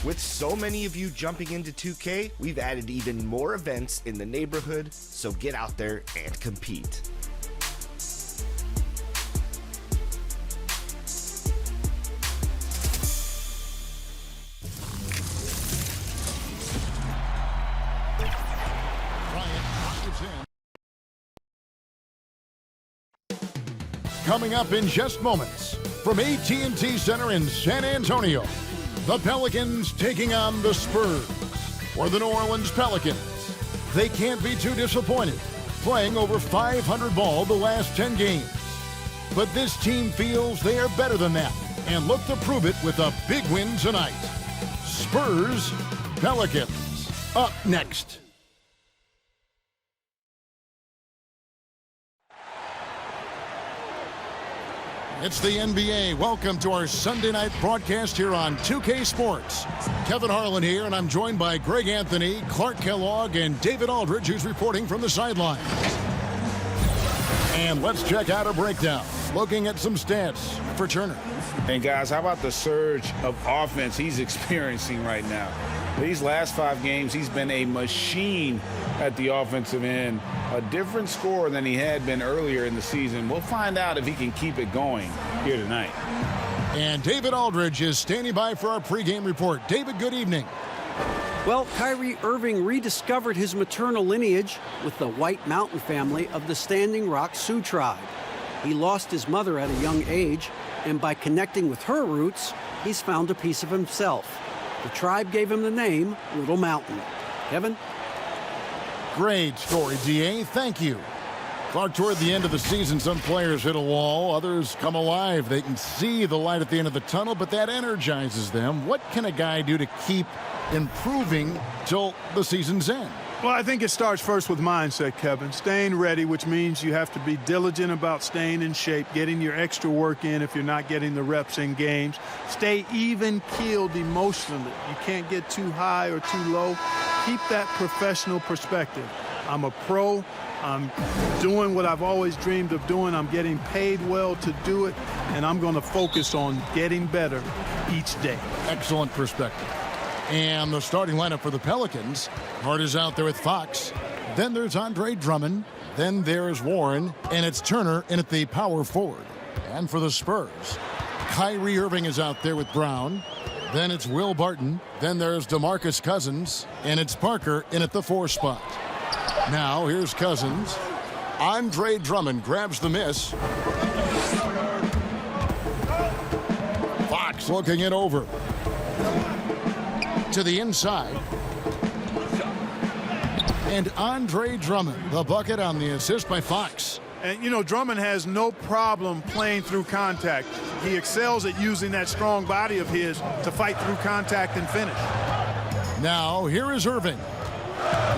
With so many of you jumping into 2K, we've added even more events in the neighborhood, so get out there and compete. Coming up in just moments from AT&T Center in San Antonio, the Pelicans taking on the Spurs. For the New Orleans Pelicans, they can't be too disappointed, playing over 500 ball the last 10 games. But this team feels they are better than that and look to prove it with a big win tonight. Spurs, Pelicans, up next. It's the NBA. Welcome to our Sunday night broadcast here on 2K Sports. Kevin Harlan here, and I'm joined by Greg Anthony, Clark Kellogg, and David Aldridge, who's reporting from the sidelines. And let's check out a breakdown, looking at some stats for Turner. And guys, how about the surge of offense he's experiencing right now? These last 5 games, he's been a machine at the offensive end. A different scorer than he had been earlier in the season. We'll find out if he can keep it going here tonight. And David Aldridge is standing by for our pregame report. David, good evening. Well, Kyrie Irving rediscovered his maternal lineage with the White Mountain family of the Standing Rock Sioux tribe. He lost his mother at a young age, and by connecting with her roots, he's found a piece of himself. The tribe gave him the name Little Mountain. Kevin? Great story, DA. Thank you. Clark, toward the end of the season, some players hit a wall. Others come alive. They can see the light at the end of the tunnel, but that energizes them. What can a guy do to keep improving till the season's end? Well, I think it starts first with mindset, Kevin. Staying ready, which means you have to be diligent about staying in shape, getting your extra work in if you're not getting the reps in games. Stay even-keeled emotionally. You can't get too high or too low. Keep that professional perspective. I'm a pro. I'm doing what I've always dreamed of doing. I'm getting paid well to do it, and I'm going to focus on getting better each day. Excellent perspective. And the starting lineup for the Pelicans. Hart is out there with Fox. Then there's Andre Drummond. Then there's Warren. And it's Turner in at the power forward. And for the Spurs, Kyrie Irving is out there with Brown. Then it's Will Barton. Then there's DeMarcus Cousins. And it's Parker in at the 4 spot. Now here's Cousins. Andre Drummond grabs the miss. Fox looking it over. To the inside. And Andre Drummond, the bucket on the assist by Fox. And, you know, Drummond has no problem playing through contact. He excels at using that strong body of his to fight through contact and finish. Now, here is Irving.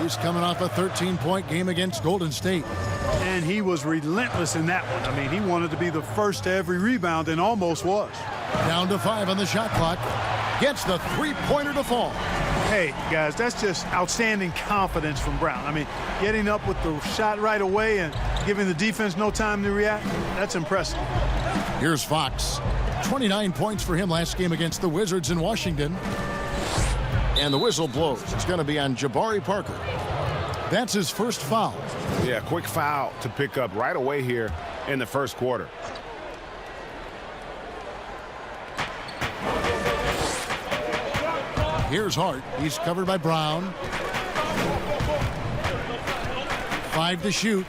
He's coming off a 13-point game against Golden State. And he was relentless in that one. I mean, he wanted to be the first to every rebound and almost was. Down to 5 on the shot clock. Gets the 3-pointer to fall. Hey, guys, that's just outstanding confidence from Brown. I mean, getting up with the shot right away and giving the defense no time to react, that's impressive. Here's Fox. 29 points for him last game against the Wizards in Washington. And the whistle blows. It's going to be on Jabari Parker. That's his first foul. Yeah, quick foul to pick up right away here in the first quarter. Here's Hart. He's covered by Brown. 5 to shoot.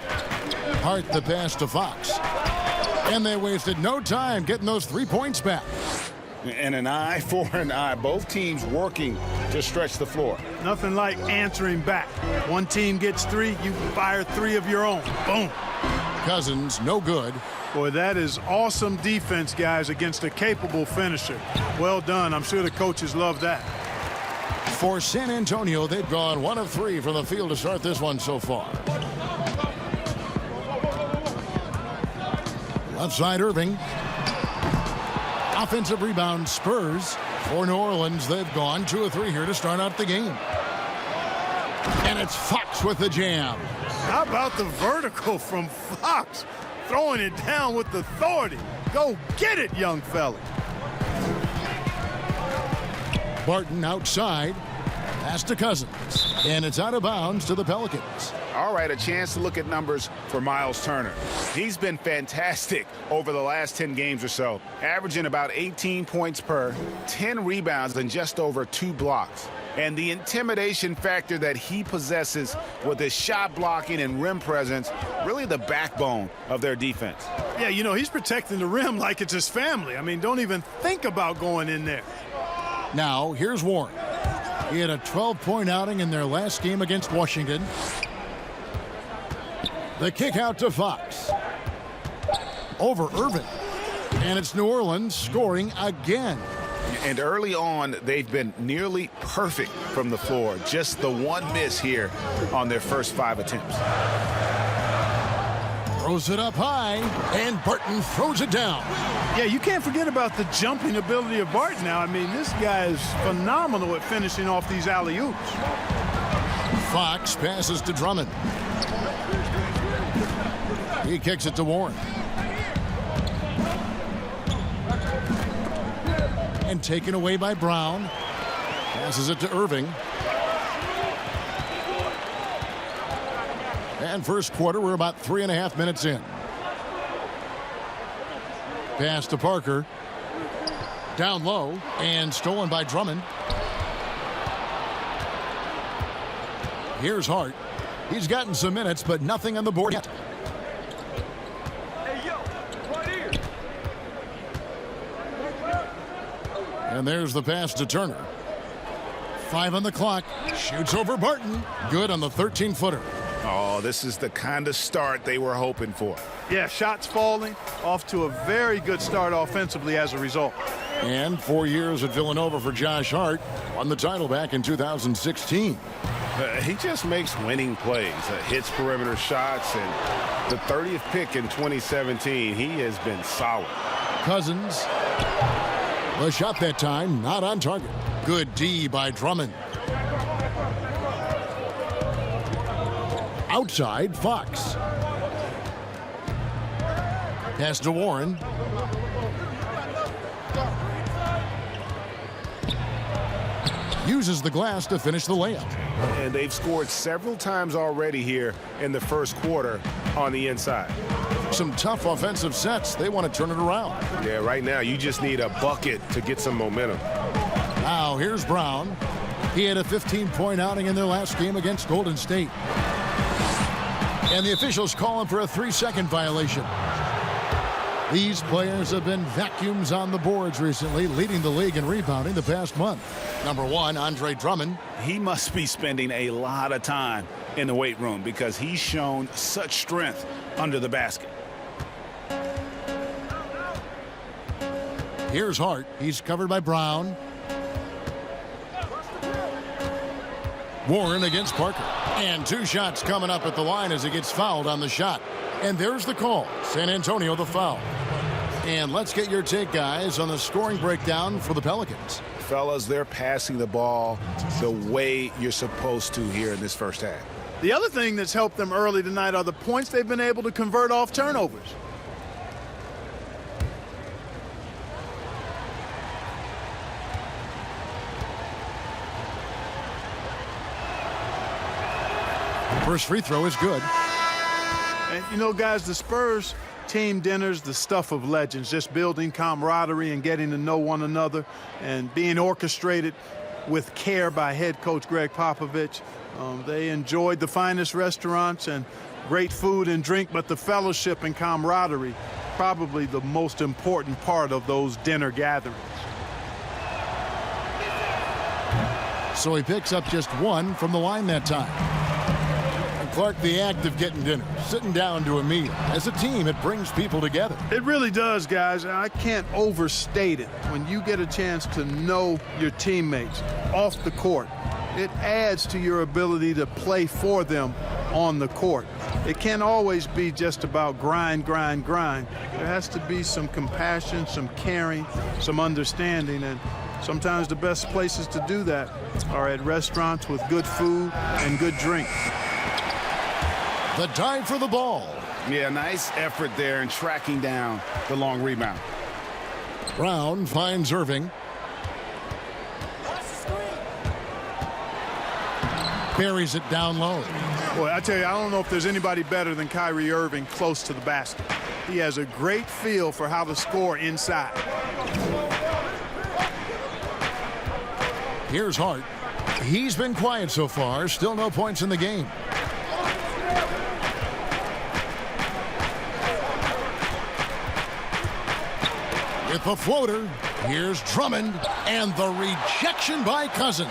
Hart the pass to Fox. And they wasted no time getting those 3 points back. And an eye for an eye. Both teams working to stretch the floor. Nothing like answering back. One team gets 3, you fire 3 of your own. Boom. Cousins, no good. Boy, that is awesome defense, guys, against a capable finisher. Well done. I'm sure the coaches love that. For San Antonio, they've gone 1 of 3 from the field to start this one so far. Left side, Irving. Offensive rebound, Spurs. For New Orleans, they've gone 2 of 3 here to start out the game. And it's Fox with the jam. How about the vertical from Fox? Throwing it down with authority. Go get it, young fella. Barton outside. Pass to Cousins. And it's out of bounds to the Pelicans. All right, a chance to look at numbers for Miles Turner. He's been fantastic over the last 10 games or so, averaging about 18 points per, 10 rebounds, and just over 2 blocks. And the intimidation factor that he possesses with his shot blocking and rim presence, really the backbone of their defense. Yeah, you know, he's protecting the rim like it's his family. I mean, don't even think about going in there. Now, here's Warren. He had a 12-point outing in their last game against Washington. The kick out to Fox. Over Irving. And it's New Orleans scoring again. And early on, they've been nearly perfect from the floor. Just the one miss here on their first 5 attempts. Throws it up high, and Barton throws it down. Yeah, you can't forget about the jumping ability of Barton now. I mean, this guy is phenomenal at finishing off these alley-oops. Fox passes to Drummond. He kicks it to Warren. And taken away by Brown. Passes it to Irving. And first quarter, we're about 3.5 minutes in. Pass to Parker. Down low and stolen by Drummond. Here's Hart. He's gotten some minutes, but nothing on the board yet. And there's the pass to Turner. 5 on the clock. Shoots over Barton. Good on the 13-footer. Oh, this is the kind of start they were hoping for. Yeah, shots falling. Off to a very good start offensively as a result. And 4 years at Villanova for Josh Hart. Won the title back in 2016. He just makes winning plays. Hits perimeter shots. And the 30th pick in 2017, he has been solid. Cousins. The shot that time, not on target. Good D by Drummond. Outside, Fox. Pass to Warren. Uses the glass to finish the layup. And they've scored several times already here in the first quarter on the inside. Some tough offensive sets. They want to turn it around. Yeah, right now you just need a bucket to get some momentum. Now here's Brown. He had a 15-point outing in their last game against Golden State. And the officials call him for a 3-second violation. These players have been vacuums on the boards recently, leading the league in rebounding the past month. Number 1, Andre Drummond. He must be spending a lot of time in the weight room because he's shown such strength under the basket. Here's Hart. He's covered by Brown. Warren against Parker. And 2 shots coming up at the line as he gets fouled on the shot. And there's the call. San Antonio the foul. And let's get your take, guys, on the scoring breakdown for the Pelicans. Fellas, they're passing the ball the way you're supposed to here in this first half. The other thing that's helped them early tonight are the points they've been able to convert off turnovers. First free throw is good. And, you know, guys, the Spurs team dinners, the stuff of legends, just building camaraderie and getting to know one another and being orchestrated with care by head coach Greg Popovich. They enjoyed the finest restaurants and great food and drink, but the fellowship and camaraderie, probably the most important part of those dinner gatherings. So he picks up just 1 from the line that time. Clark, the act of getting dinner, sitting down to a meal. As a team, it brings people together. It really does, guys. I can't overstate it. When you get a chance to know your teammates off the court, it adds to your ability to play for them on the court. It can't always be just about grind, grind, grind. There has to be some compassion, some caring, some understanding, and sometimes the best places to do that are at restaurants with good food and good drink. The dive for the ball. Yeah, nice effort there in tracking down the long rebound. Brown finds Irving. buries it down low. Boy, I tell you, I don't know if there's anybody better than Kyrie Irving close to the basket. He has a great feel for how to score inside. Here's Hart. He's been quiet so far. Still no points in the game. With the floater, here's Drummond, and the rejection by Cousins.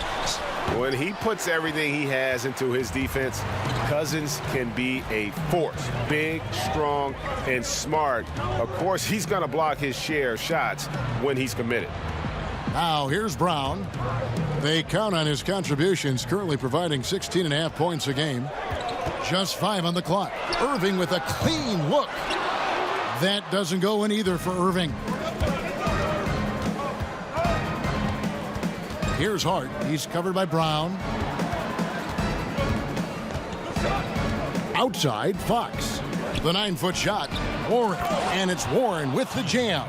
When he puts everything he has into his defense, Cousins can be a force. Big, strong, and smart. Of course, he's going to block his share of shots when he's committed. Now, here's Brown. They count on his contributions, currently providing 16.5 points a game. Just 5 on the clock. Irving with a clean look. That doesn't go in either for Irving. Here's Hart. He's covered by Brown. Outside, Fox. The 9-foot shot. Warren. And it's Warren with the jam.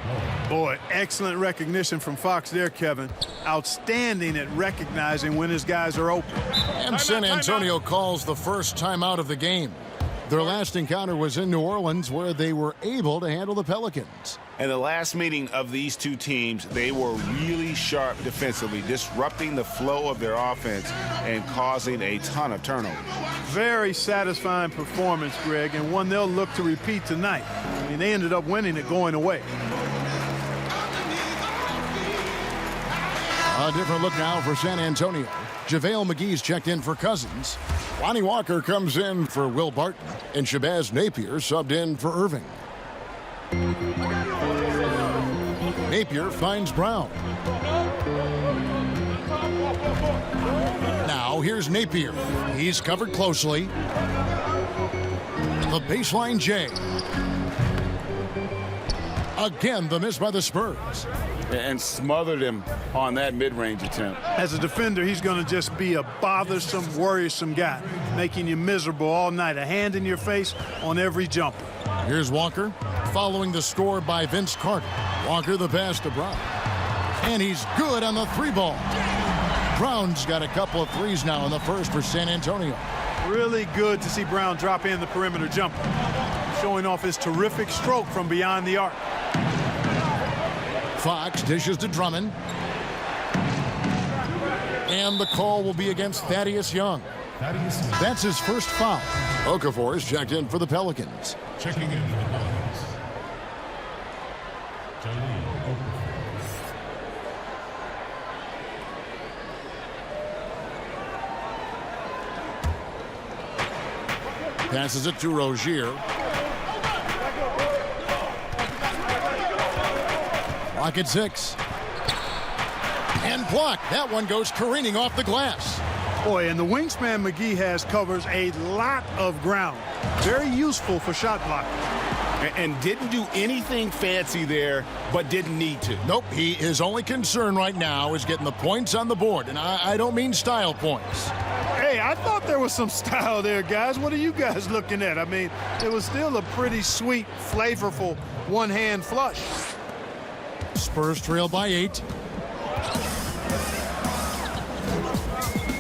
Boy, excellent recognition from Fox there, Kevin. Outstanding at recognizing when his guys are open. And San Antonio calls the first timeout of the game. Their last encounter was in New Orleans, where they were able to handle the Pelicans. In the last meeting of these two teams, they were really sharp defensively, disrupting the flow of their offense and causing a ton of turnovers. Very satisfying performance, Greg, and one they'll look to repeat tonight. I mean, they ended up winning it going away. A different look now for San Antonio. JaVale McGee's checked in for Cousins. Lonnie Walker comes in for Will Barton. And Shabazz Napier subbed in for Irving. Napier finds Brown. Now here's Napier. He's covered closely. The baseline J. Again, the miss by the Spurs. And smothered him on that mid-range attempt. As a defender, he's going to just be a bothersome, worrisome guy, making you miserable all night, a hand in your face on every jumper. Here's Walker, following the score by Vince Carter. Walker the pass to Brown. And he's good on the 3-ball. Brown's got a couple of threes now in the first for San Antonio. Really good to see Brown drop in the perimeter jumper, showing off his terrific stroke from beyond the arc. Fox dishes to Drummond. And the call will be against Thaddeus Young. That's his first foul. Okafor is checked in for the Pelicans. Checking in for the Pelicans. Passes it to Rozier. Clock at 6. And blocked. That one goes careening off the glass. Boy, and the wingspan McGee has covers a lot of ground. Very useful for shot blocking. And didn't do anything fancy there, but didn't need to. Nope, his only concern right now is getting the points on the board. And I don't mean style points. Hey, I thought there was some style there, guys. What are you guys looking at? I mean, it was still a pretty sweet, flavorful one-hand flush. Spurs trail by 8.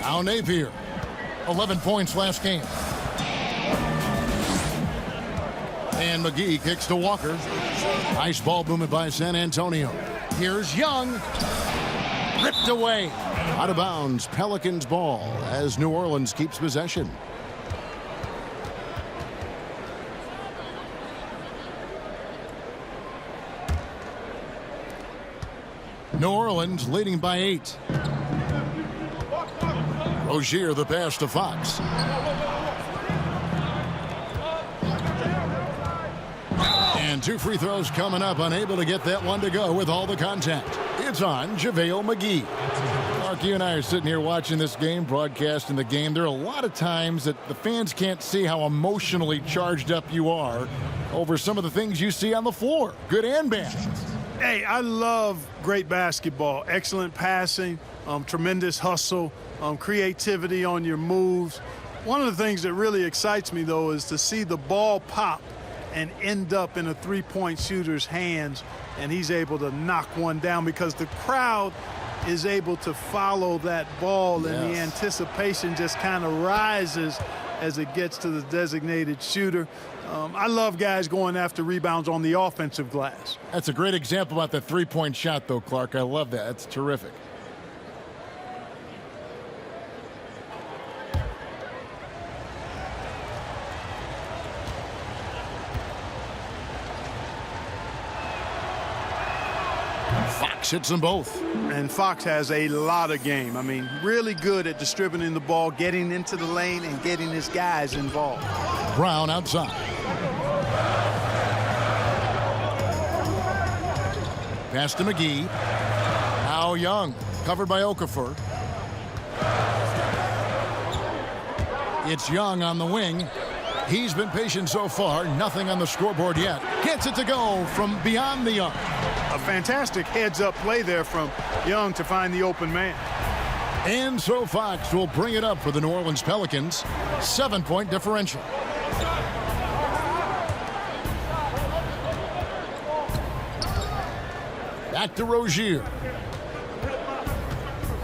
Now Napier. 11 points last game. And McGee kicks to Walker. Nice ball movement by San Antonio. Here's Young. Ripped away. Out of bounds, Pelicans ball as New Orleans keeps possession. New Orleans leading by 8. Rozier the pass to Fox. And 2 free throws coming up, unable to get that one to go with all the contact. It's on JaVale McGee. Mark, you and I are sitting here watching this game, broadcasting the game. There are a lot of times that the fans can't see how emotionally charged up you are over some of the things you see on the floor, good and bad. Hey, I love great basketball. Excellent passing, tremendous hustle, creativity on your moves. One of the things that really excites me, though, is to see the ball pop and end up in a three-point shooter's hands, and he's able to knock one down because the crowd is able to follow that ball, and the Yes. anticipation just kind of rises as it gets to the designated shooter. I love guys going after rebounds on the offensive glass. That's a great example about the three-point shot, though, Clark. I love that. That's terrific. Fox hits them both. And Fox has a lot of game. I mean, really good at distributing the ball, getting into the lane, and getting his guys involved. Brown outside. Pass to McGee. Now Young, covered by Okafor. It's Young on the wing. He's been patient so far. Nothing on the scoreboard yet. Gets it to go from beyond the arc. A fantastic heads-up play there from Young to find the open man. And so Fox will bring it up for the New Orleans Pelicans. 7-point differential. Back to Rozier.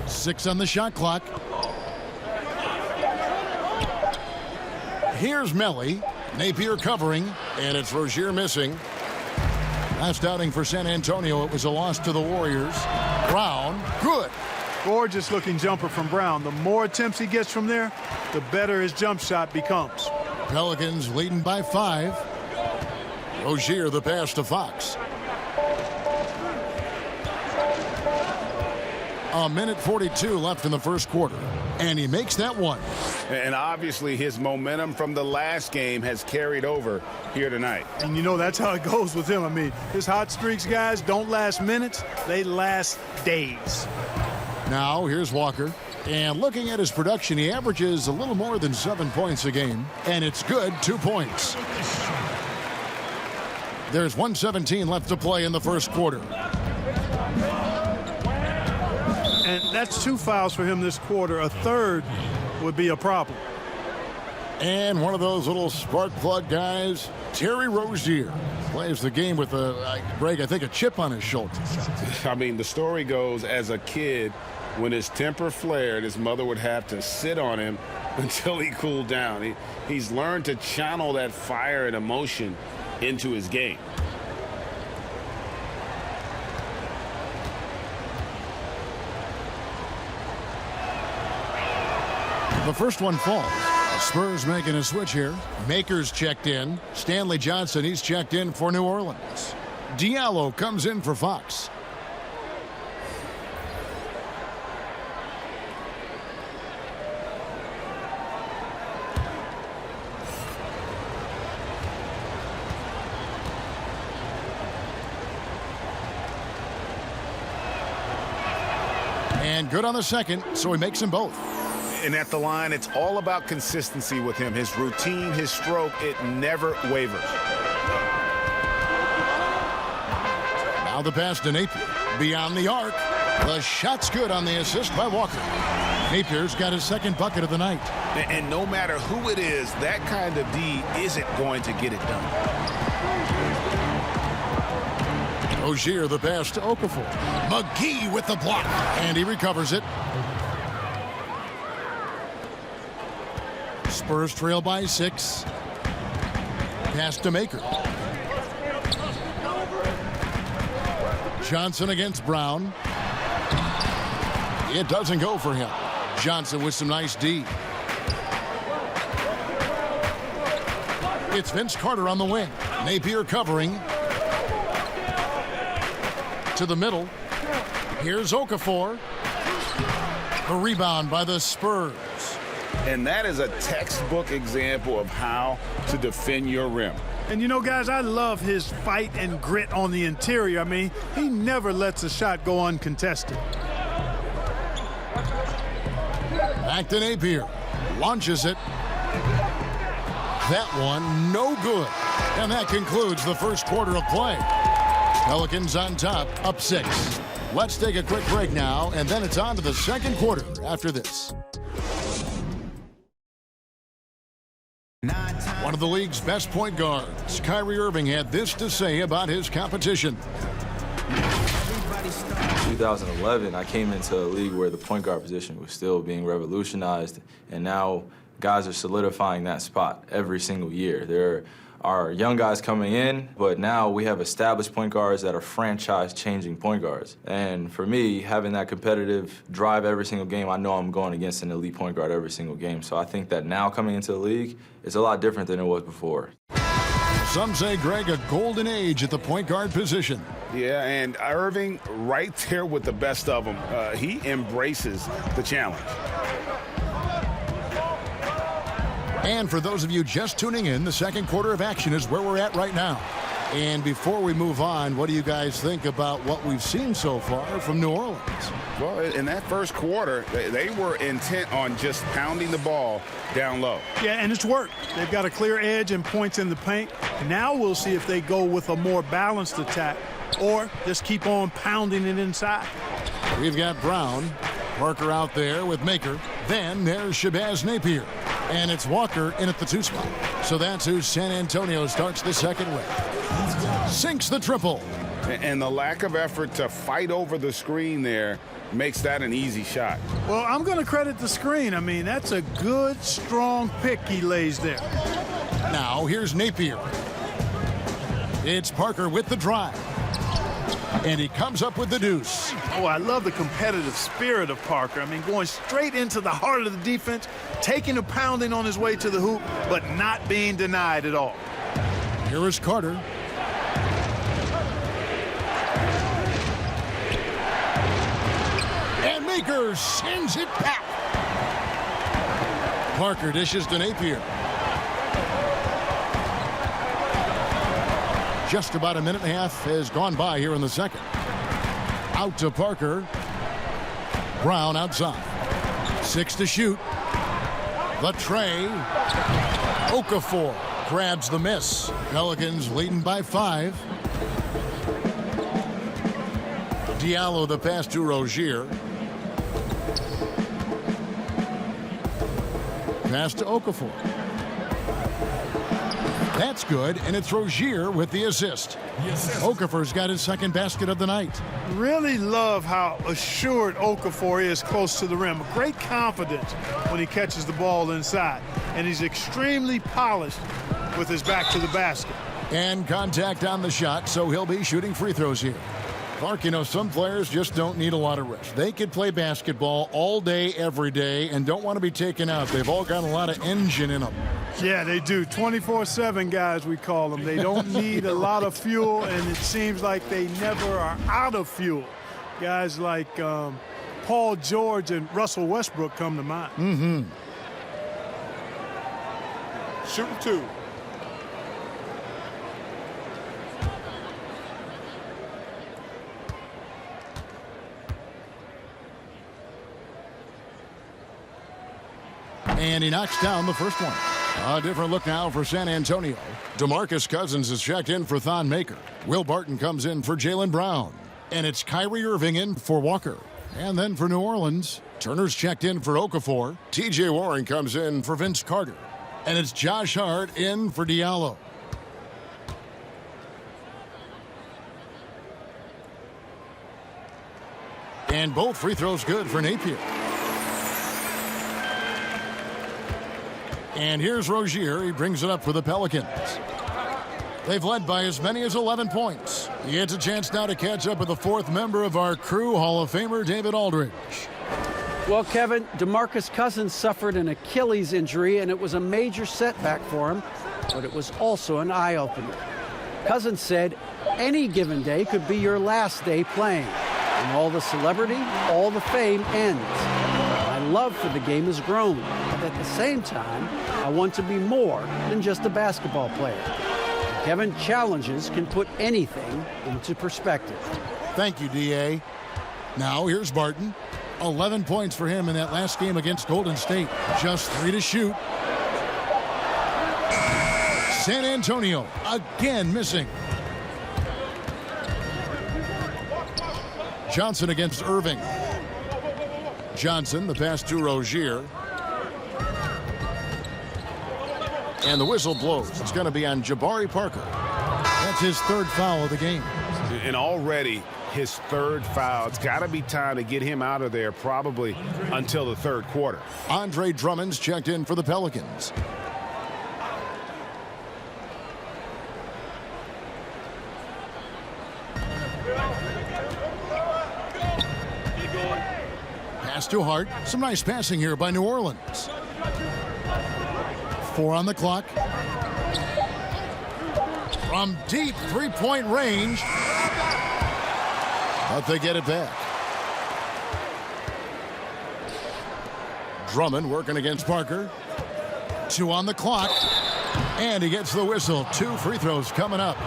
6 on the shot clock. Here's Melly. Napier covering, and it's Rozier missing. Last outing for San Antonio, it was a loss to the Warriors. Brown, good. Gorgeous looking jumper from Brown. The more attempts he gets from there, the better his jump shot becomes. Pelicans leading by 5. Rozier the pass to Fox. A minute 42 left in the first quarter, and he makes that one. And obviously his momentum from the last game has carried over here tonight. And you know that's how it goes with him. I mean, his hot streaks, guys, don't last minutes. They last days. Now here's Walker. And looking at his production, he averages a little more than 7 points a game. And it's good, 2 points. There's 1:17 left to play in the first quarter. And that's 2 fouls for him this quarter. A third would be a problem. And one of those little spark plug guys, Terry Rozier, plays the game with Greg, I think, a chip on his shoulder. I mean, the story goes, as a kid, when his temper flared, his mother would have to sit on him until he cooled down. He's learned to channel that fire and emotion into his game. The first one falls. The Spurs making a switch here. Makers checked in. Stanley Johnson, he's checked in for New Orleans. Diallo comes in for Fox. And good on the second, so he makes them both. And at the line, it's all about consistency with him. His routine, his stroke, it never wavers. Now the pass to Napier. Beyond the arc. The shot's good on the assist by Walker. Napier's got his second bucket of the night. And no matter who it is, that kind of D isn't going to get it done. Rozier the pass to Okafor. McGee with the block. And he recovers it. Spurs trail by 6. Pass to Maker. Johnson against Brown. It doesn't go for him. Johnson with some nice D. It's Vince Carter on the wing. Napier covering. To the middle. Here's Okafor. The rebound by the Spurs. And that is a textbook example of how to defend your rim. And you know, guys, I love his fight and grit on the interior. I mean, he never lets a shot go uncontested. Back to Napier. Launches it. That one, no good. And that concludes the first quarter of play. Pelicans on top, up 6. Let's take a quick break now, and then it's on to the second quarter after this. One of the league's best point guards, Kyrie Irving, had this to say about his competition. 2011, I came into a league where the point guard position was still being revolutionized, and now guys are solidifying that spot every single year. There are young guys coming in, but now we have established point guards that are franchise-changing point guards. And for me, having that competitive drive every single game, I know I'm going against an elite point guard every single game. So I think that now coming into the league, it's a lot different than it was before. Some say, Greg, a golden age at the point guard position. Yeah, and Irving right there with the best of them. He embraces the challenge. And for those of you just tuning in, the second quarter of action is where we're at right now. And before we move on, what do you guys think about what we've seen so far from New Orleans? Well, in that first quarter, they were intent on just pounding the ball down low. Yeah, and it's worked. They've got a clear edge and points in the paint. Now we'll see if they go with a more balanced attack or just keep on pounding it inside. We've got Brown, Parker out there with Maker. Then there's Shabazz Napier. And it's Walker in at the 2 spot. So that's who San Antonio starts the second with. Sinks the triple. And the lack of effort to fight over the screen there makes that an easy shot. Well, I'm going to credit the screen. I mean, that's a good, strong pick he lays there. Now here's Napier. It's Parker with the drive. And he comes up with the deuce. Oh, I love the competitive spirit of Parker. I mean, going straight into the heart of the defense, taking a pounding on his way to the hoop, but not being denied at all. Here is Carter. And Maker sends it back. Parker dishes to Napier. Just about a minute and a half has gone by here in the second. Out to Parker. Brown outside. 6 to shoot. The tray. Okafor grabs the miss. Pelicans leading by 5. Diallo the pass to Rozier. Pass to Okafor. That's good, and it's Rozier with the assist. Okafor's got his second basket of the night. Really love how assured Okafor is close to the rim. Great confidence when he catches the ball inside. And he's extremely polished with his back to the basket. And contact on the shot, so he'll be shooting free throws here. Clark, you know, some players just don't need a lot of rest. They could play basketball all day, every day, and don't want to be taken out. They've all got a lot of engine in them. Yeah, they do. 24/7 guys, we call them. They don't need a lot of fuel, and it seems like they never are out of fuel. Guys like Paul George and Russell Westbrook come to mind. Mm-hmm. Shooting 2. And he knocks down the first one. A different look now for San Antonio. DeMarcus Cousins is checked in for Thon Maker. Will Barton comes in for Jaylen Brown. And it's Kyrie Irving in for Walker. And then for New Orleans, Turner's checked in for Okafor. TJ Warren comes in for Vince Carter. And it's Josh Hart in for Diallo. And both free throws good for Napier. And here's Rozier. He brings it up for the Pelicans. They've led by as many as 11 points. He gets a chance now to catch up with the fourth member of our crew, Hall of Famer David Aldridge. Well, Kevin, DeMarcus Cousins suffered an Achilles injury, and it was a major setback for him, but it was also an eye-opener. Cousins said, any given day could be your last day playing, and all the celebrity, all the fame ends. My love for the game has grown, but at the same time, I want to be more than just a basketball player. Kevin, challenges can put anything into perspective. Thank you, D.A. Now here's Barton. 11 points for him in that last game against Golden State. Just 3 to shoot. San Antonio again missing. Johnson against Irving. Johnson, the pass to Rozier. And the whistle blows. It's going to be on Jabari Parker. That's his third foul of the game. And already his third foul. It's got to be time to get him out of there probably until the third quarter. Andre Drummond's checked in for the Pelicans. Pass to Hart. Some nice passing here by New Orleans. 4 on the clock. From deep three-point range. But they get it back. Drummond working against Parker. 2 on the clock. And he gets the whistle. 2 free throws coming up.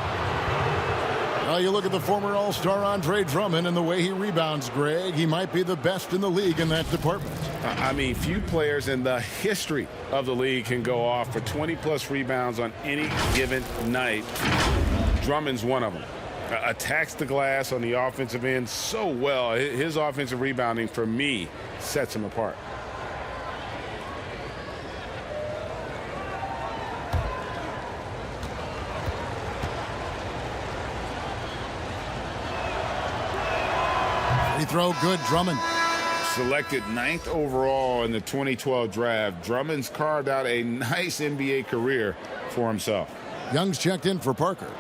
Well, you look at the former All-Star Andre Drummond and the way he rebounds, Greg. He might be the best in the league in that department. I mean, few players in the history of the league can go off for 20-plus rebounds on any given night. Drummond's one of them. Attacks the glass on the offensive end so well. His offensive rebounding, for me, sets him apart. Free throw good, Drummond. Selected 9th overall in the 2012 draft, Drummond's carved out a nice NBA career for himself. Young's checked in for Parker.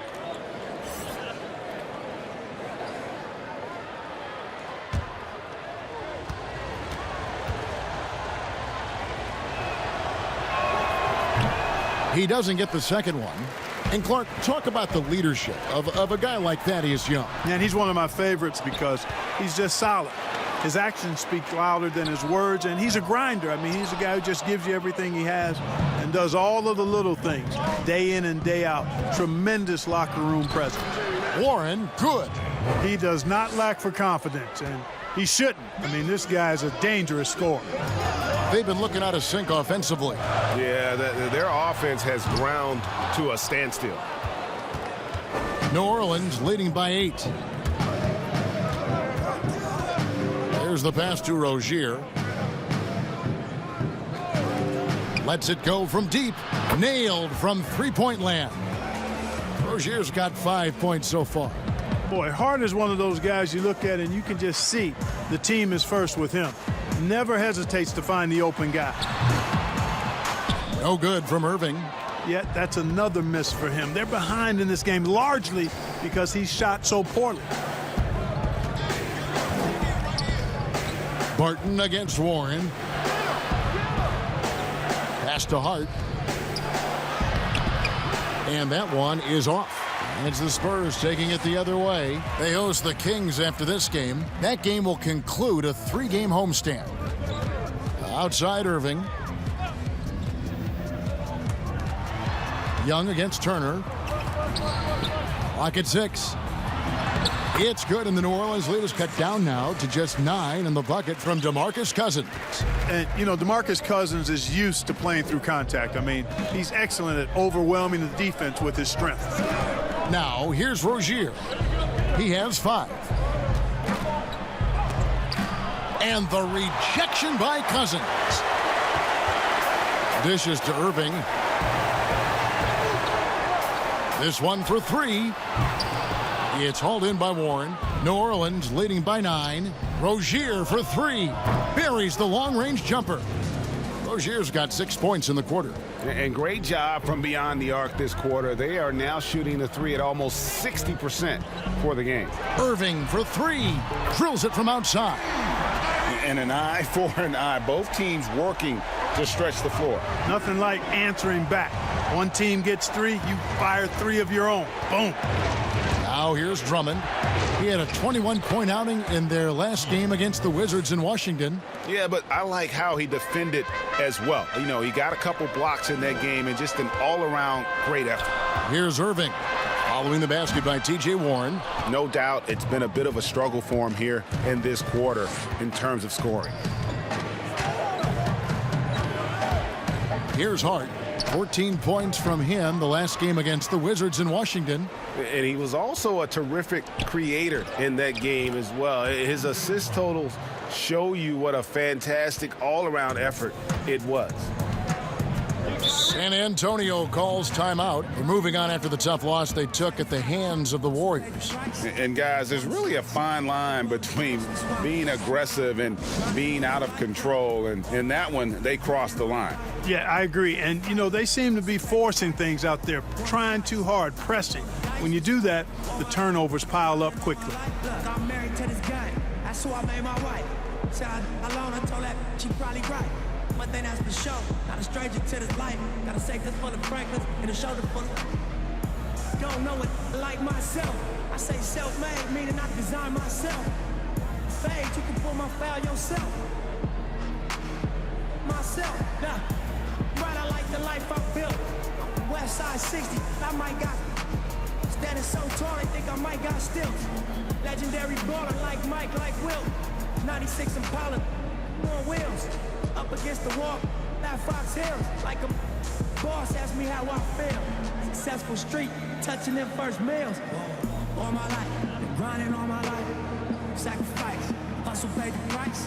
He doesn't get the second one. And Clark, talk about the leadership of a guy like Thaddeus Young. And he's one of my favorites because he's just solid. His actions speak louder than his words, and he's a grinder. I mean, he's a guy who just gives you everything he has and does all of the little things day in and day out. Tremendous locker room presence. Warren, good. He does not lack for confidence, and he shouldn't. I mean, this guy's a dangerous scorer. They've been looking out of sync offensively. Yeah, their offense has ground to a standstill. New Orleans leading by 8. There's the pass to Rozier. Lets it go from deep. Nailed from three-point land. Rozier's got 5 points so far. Boy, Hart is one of those guys you look at and you can just see the team is first with him. Never hesitates to find the open guy. No good from Irving. Yet that's another miss for him. They're behind in this game largely because he shot so poorly. Barton against Warren. Pass to Hart. And that one is off. And it's the Spurs taking it the other way. They host the Kings after this game. That game will conclude a 3-game homestand. Outside Irving. Young against Turner. Clock at 6. It's good, and the New Orleans lead is cut down now to just 9 in the bucket from DeMarcus Cousins. And, you know, DeMarcus Cousins is used to playing through contact. I mean, he's excellent at overwhelming the defense with his strength. Now, here's Rozier. He has 5. And the rejection by Cousins. Dishes to Irving. This one for 3. It's hauled in by Warren. New Orleans leading by 9. Rozier for 3. Buries the long-range jumper. Rozier's got 6 points in the quarter. And great job from beyond the arc this quarter. They are now shooting the 3 at almost 60% for the game. Irving for 3. Drills it from outside. And an eye for an eye. Both teams working to stretch the floor. Nothing like answering back. One team gets 3, you fire 3 of your own. Boom. Now here's Drummond. He had a 21-point outing in their last game against the Wizards in Washington. Yeah, but I like how he defended as well. You know, he got a couple blocks in that game and just an all-around great effort. Here's Irving. Following the basket by T.J. Warren. No doubt it's been a bit of a struggle for him here in this quarter in terms of scoring. Here's Hart. 14 points from him the last game against the Wizards in Washington. And he was also a terrific creator in that game as well. His assist totals show you what a fantastic all-around effort it was. San Antonio calls timeout. They're moving on after the tough loss they took at the hands of the Warriors. And guys, there's really a fine line between being aggressive and being out of control. And in that one, they crossed the line. Yeah, I agree. And, you know, they seem to be forcing things out there, trying too hard, pressing. When you do that, the turnovers pile up quickly. Look, I'm married to this gun. That's who I made my wife. Said I alone, I told that she probably right. One thing that's for sure, not a stranger to this life. Got a safe that's full of Franklins and a shoulder full of. Don't know it like myself. I say self-made, meaning I design myself. Fade, you can pull my foul yourself. Myself, nah. Right, I like the life I built. West side 60, I might got. Standing so tall, I think I might got stilts. Legendary baller like Mike, like Wilt. 96 Impala, on wheels. Up against the wall, that Fox Hills. Like a boss asked me how I feel. Successful street, touching them first meals. All my life, been grinding all my life. Sacrifice, hustle paid the price.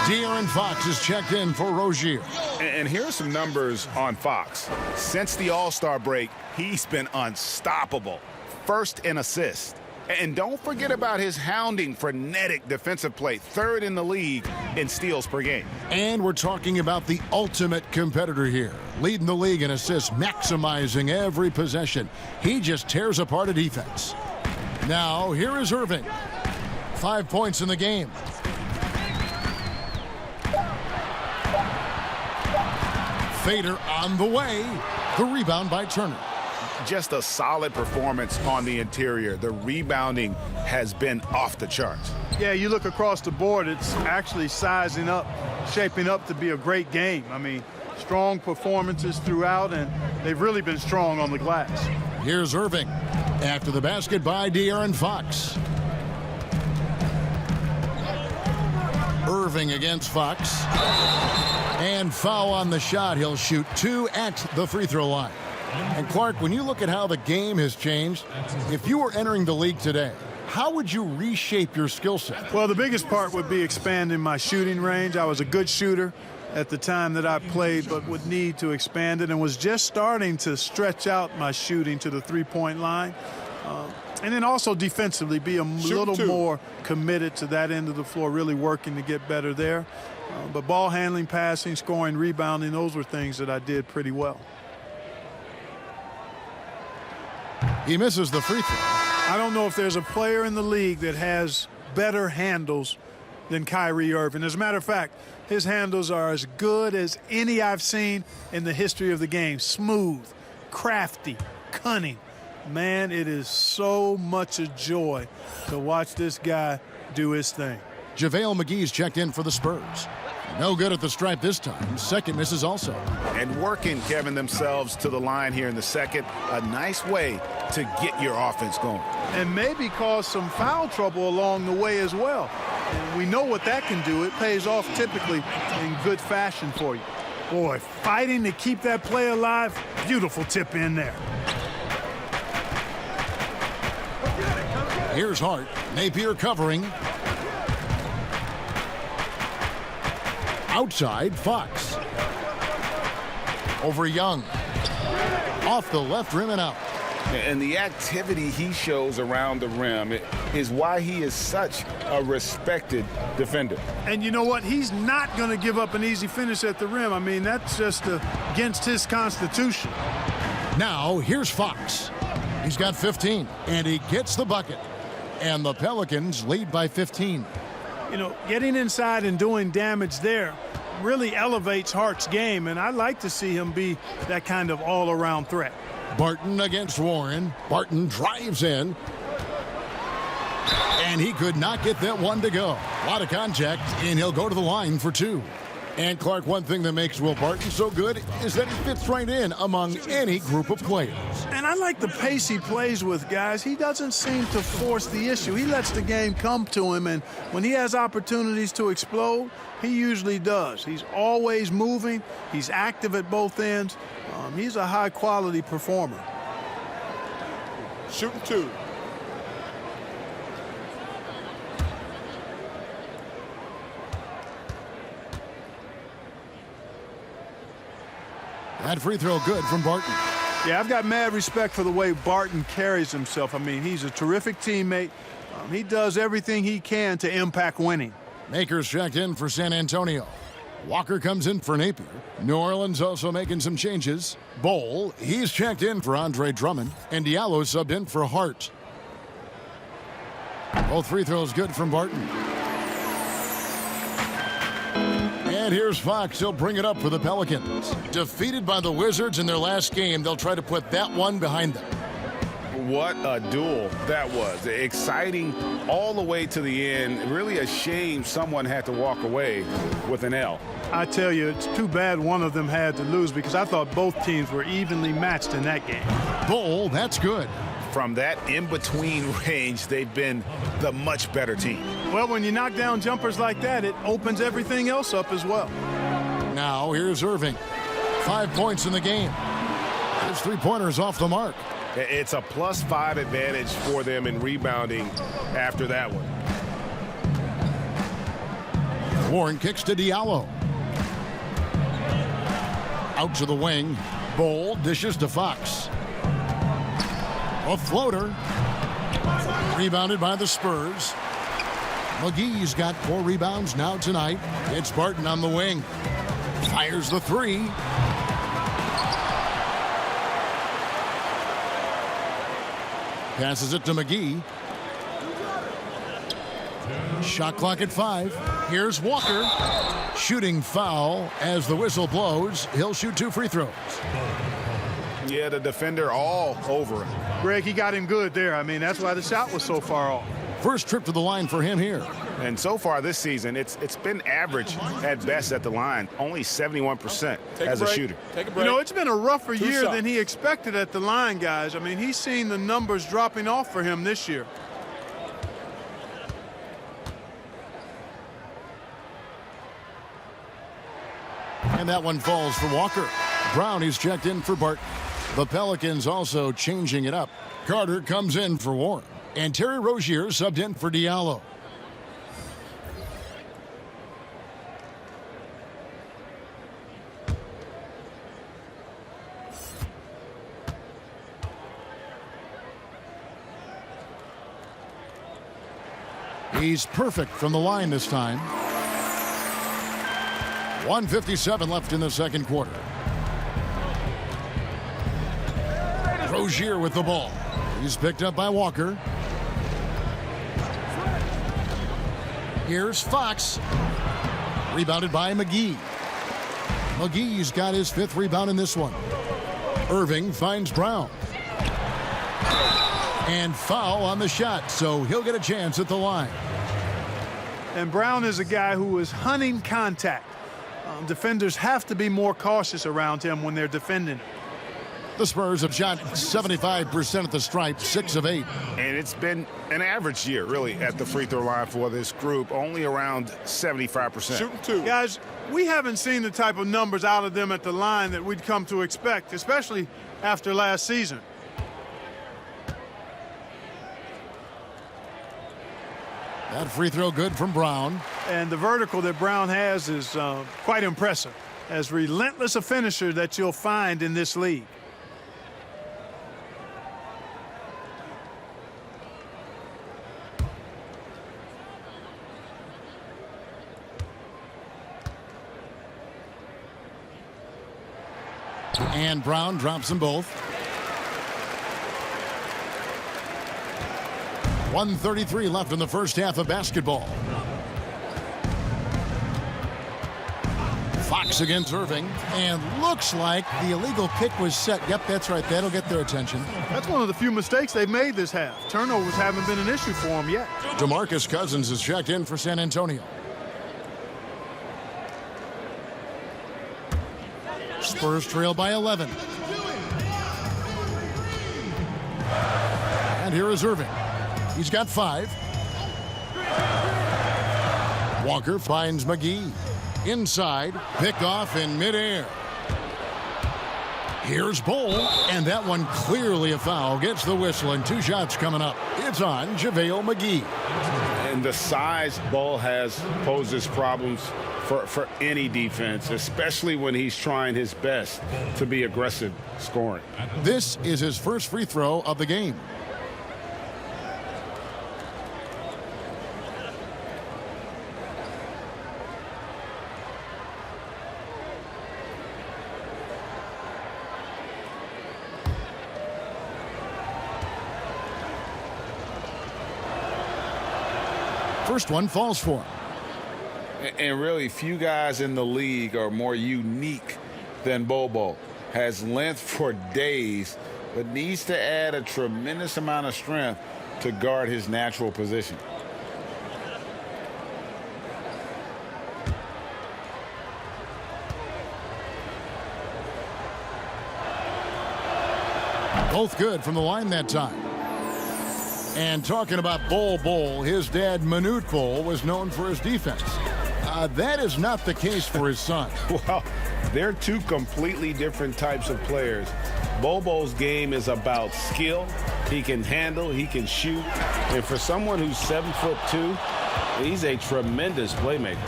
De'Aaron Fox is checked in for Rozier. And here's some numbers on Fox. Since the All-Star break, he's been unstoppable. First in assists. And don't forget about his hounding, frenetic defensive play. Third in the league in steals per game. And we're talking about the ultimate competitor here. Leading the league in assists, maximizing every possession. He just tears apart a defense. Now, here is Irving. 5 points in the game. Fader on the way. The rebound by Turner. Just a solid performance on the interior. The rebounding has been off the charts. Yeah, you look across the board, it's actually sizing up, shaping up to be a great game. I mean, strong performances throughout, and they've really been strong on the glass. Here's Irving. After the basket by De'Aaron Fox. Irving against Fox. And foul on the shot. He'll shoot 2 at the free throw line. And Clark, when you look at how the game has changed, if you were entering the league today, how would you reshape your skill set? Well, the biggest part would be expanding my shooting range. I was a good shooter at the time that I played, but would need to expand it and was just starting to stretch out my shooting to the three-point line. And then also defensively be a little more committed to that end of the floor, really working to get better there. But ball handling, passing, scoring, rebounding, those were things that I did pretty well. He misses the free throw. I don't know if there's a player in the league that has better handles than Kyrie Irving. As a matter of fact, his handles are as good as any I've seen in the history of the game. Smooth, crafty, cunning. Man, it is so much a joy to watch this guy do his thing. JaVale McGee's checked in for the Spurs. No good at the stripe this time. Second misses also. And working, Kevin, themselves to the line here in the second. A nice way to get your offense going. And maybe cause some foul trouble along the way as well. And we know what that can do. It pays off typically in good fashion for you. Boy, fighting to keep that play alive. Beautiful tip in there. Here's Hart. Napier covering. Outside, Fox. Over Young. Off the left rim and out. And the activity he shows around the rim is why he is such a respected defender. And you know what? He's not going to give up an easy finish at the rim. I mean, that's just against his constitution. Now, here's Fox. He's got 15, and he gets the bucket. And the Pelicans lead by 15. You know, getting inside and doing damage there really elevates Hart's game, and I like to see him be that kind of all-around threat. Barton against Warren. Barton drives in. And he could not get that one to go. A lot of contact, and he'll go to the line for 2. And Clark, one thing that makes Will Barton so good is that he fits right in among any group of players. And I like the pace he plays with, guys. He doesn't seem to force the issue. He lets the game come to him, and when he has opportunities to explode, he usually does. He's always moving. He's active at both ends. He's a high-quality performer. Shooting 2. That free throw good from Barton. Yeah, I've got mad respect for the way Barton carries himself. I mean, he's a terrific teammate. He does everything he can to impact winning. Makers checked in for San Antonio. Walker comes in for Napier. New Orleans also making some changes. Bowl, he's checked in for Andre Drummond. And Diallo subbed in for Hart. Both free throws good from Barton. And here's Fox. He'll bring it up for the Pelicans. Defeated by the Wizards in their last game, they'll try to put that one behind them. What a duel that was. Exciting all the way to the end. Really a shame someone had to walk away with an L. I tell you, it's too bad one of them had to lose because I thought both teams were evenly matched in that game. Bowl, that's good. From that in-between range, they've been the much better team. Well, when you knock down jumpers like that, it opens everything else up as well. Now here's Irving. 5 points in the game. His three-pointers off the mark. It's a +5 advantage for them in rebounding after that one. Warren kicks to Diallo. Out to the wing. Bowl dishes to Fox. A floater. Rebounded by the Spurs. McGee's got 4 rebounds now tonight. It's Barton on the wing. Fires the three. Passes it to McGee. Shot clock at 5. Here's Walker. Shooting foul as the whistle blows. He'll shoot 2 free throws. Yeah, the defender all over him. Greg, he got him good there. I mean, that's why the shot was so far off. First trip to the line for him here. And so far this season, it's been average at best at the line. Only 71% as a shooter. You know, it's been a rougher year than he expected at the line, guys. I mean, he's seen the numbers dropping off for him this year. And that one falls for Walker. Brown is checked in for Barton. The Pelicans also changing it up. Carter comes in for Warren. And Terry Rozier subbed in for Diallo. He's perfect from the line this time. 1:57 left in the second quarter. Rozier with the ball. He's picked up by Walker. Here's Fox. Rebounded by McGee. McGee's got his 5th rebound in this one. Irving finds Brown. And foul on the shot, so he'll get a chance at the line. And Brown is a guy who is hunting contact. Defenders have to be more cautious around him when they're defending him. The Spurs have shot 75% at the stripe, 6 of 8. And it's been an average year, really, at the free throw line for this group, only around 75%. Shooting 2. Guys, we haven't seen the type of numbers out of them at the line that we'd come to expect, especially after last season. That free throw good from Brown. And the vertical that Brown has is quite impressive. As relentless a finisher that you'll find in this league. And Brown drops them both. 1:33 left in the first half of basketball. Fox against Irving, and looks like the illegal pick was set. Yep, that's right. That'll get their attention. That's one of the few mistakes they've made this half. Turnovers haven't been an issue for them yet. DeMarcus Cousins is checked in for San Antonio. Spurs trail by 11. And here is Irving. He's got 5. Walker finds McGee. Inside, picked off in midair. Here's Bowl, and that one clearly a foul. Gets the whistle, and 2 shots coming up. It's on JaVale McGee. And the size Bowl has poses problems for any defense, especially when he's trying his best to be aggressive scoring. This is his first free throw of the game. First one falls for him. And really, few guys in the league are more unique than Bobo. Has length for days, but needs to add a tremendous amount of strength to guard his natural position. Both good from the line that time. And talking about Bol, his dad, Manute Bol, was known for his defense. That is not the case for his son. Well, they're two completely different types of players. Bobo's game is about skill. He can handle, he can shoot. And for someone who's 7'2", he's a tremendous playmaker.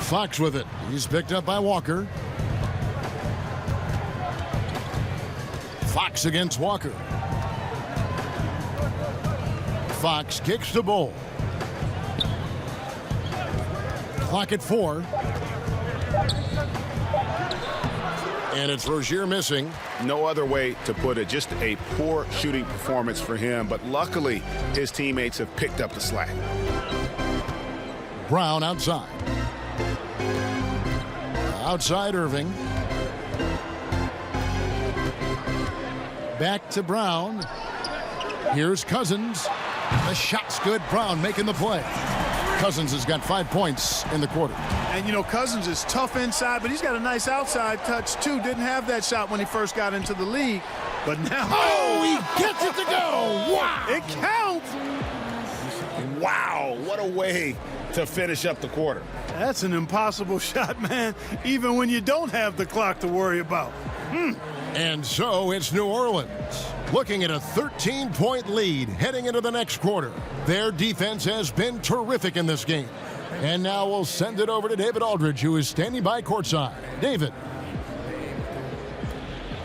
Fox with it. He's picked up by Walker. Fox against Walker. Fox kicks the Bol. Clock at 4. And it's Rozier missing. No other way to put it. Just a poor shooting performance for him. But luckily, his teammates have picked up the slack. Brown outside. Outside Irving. Back to Brown. Here's Cousins. The shot's good. Brown making the play. Cousins has got 5 points in the quarter. And, you know, Cousins is tough inside, but he's got a nice outside touch, too. Didn't have that shot when he first got into the league, but now... Oh, he gets it to go! Wow! It counts! Wow, what a way to finish up the quarter. That's an impossible shot, man, even when you don't have the clock to worry about. And so it's New Orleans looking at a 13-point lead heading into the next quarter. Their defense has been terrific in this game. And now we'll send it over to David Aldridge, who is standing by courtside. David.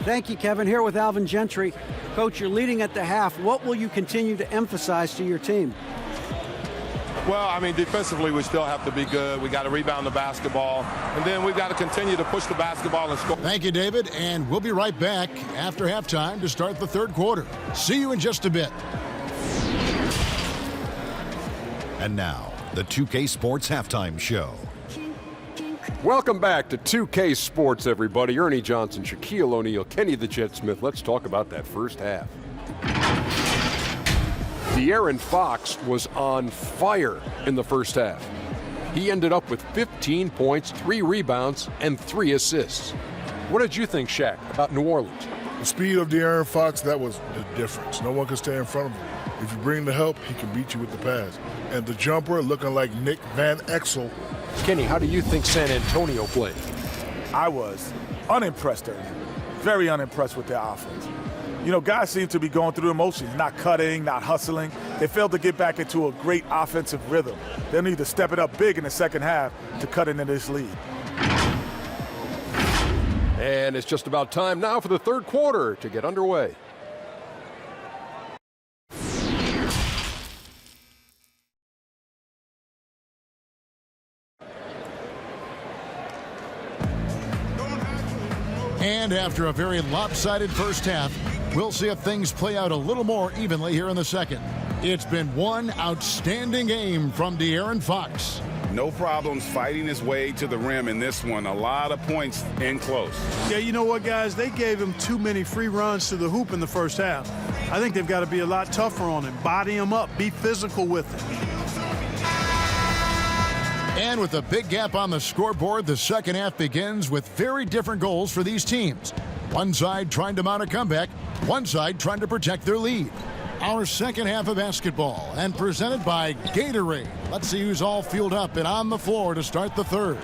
Thank you, Kevin. Here with Alvin Gentry. Coach, you're leading at the half. What will you continue to emphasize to your team? Well, I mean, defensively, we still have to be good. We got to rebound the basketball. And then we've got to continue to push the basketball and score. Thank you, David. And we'll be right back after halftime to start the third quarter. See you in just a bit. And now, the 2K Sports Halftime Show. Welcome back to 2K Sports, everybody. Ernie Johnson, Shaquille O'Neal, Kenny the Jet Smith. Let's talk about that first half. De'Aaron Fox was on fire in the first half. He ended up with 15 points, 3 rebounds, and 3 assists. What did you think, Shaq, about New Orleans? The speed of De'Aaron Fox, that was the difference. No one can stay in front of him. If you bring the help, he can beat you with the pass. And the jumper looking like Nick Van Exel. Kenny, how do you think San Antonio played? I was unimpressed earlier. Very unimpressed with their offense. You know, guys seem to be going through the motions, not cutting, not hustling. They failed to get back into a great offensive rhythm. They'll need to step it up big in the second half to cut into this lead. And it's just about time now for the third quarter to get underway. And after a very lopsided first half, we'll see if things play out a little more evenly here in the second. It's been one outstanding game from De'Aaron Fox. No problems fighting his way to the rim in this one. A lot of points in close. Yeah, you know what, guys? They gave him too many free runs to the hoop in the first half. I think they've got to be a lot tougher on him. Body him up. Be physical with him. And with a big gap on the scoreboard, the second half begins with very different goals for these teams. One side trying to mount a comeback, one side trying to protect their lead. Our second half of basketball, and presented by Gatorade. Let's see who's all fueled up and on the floor to start the third.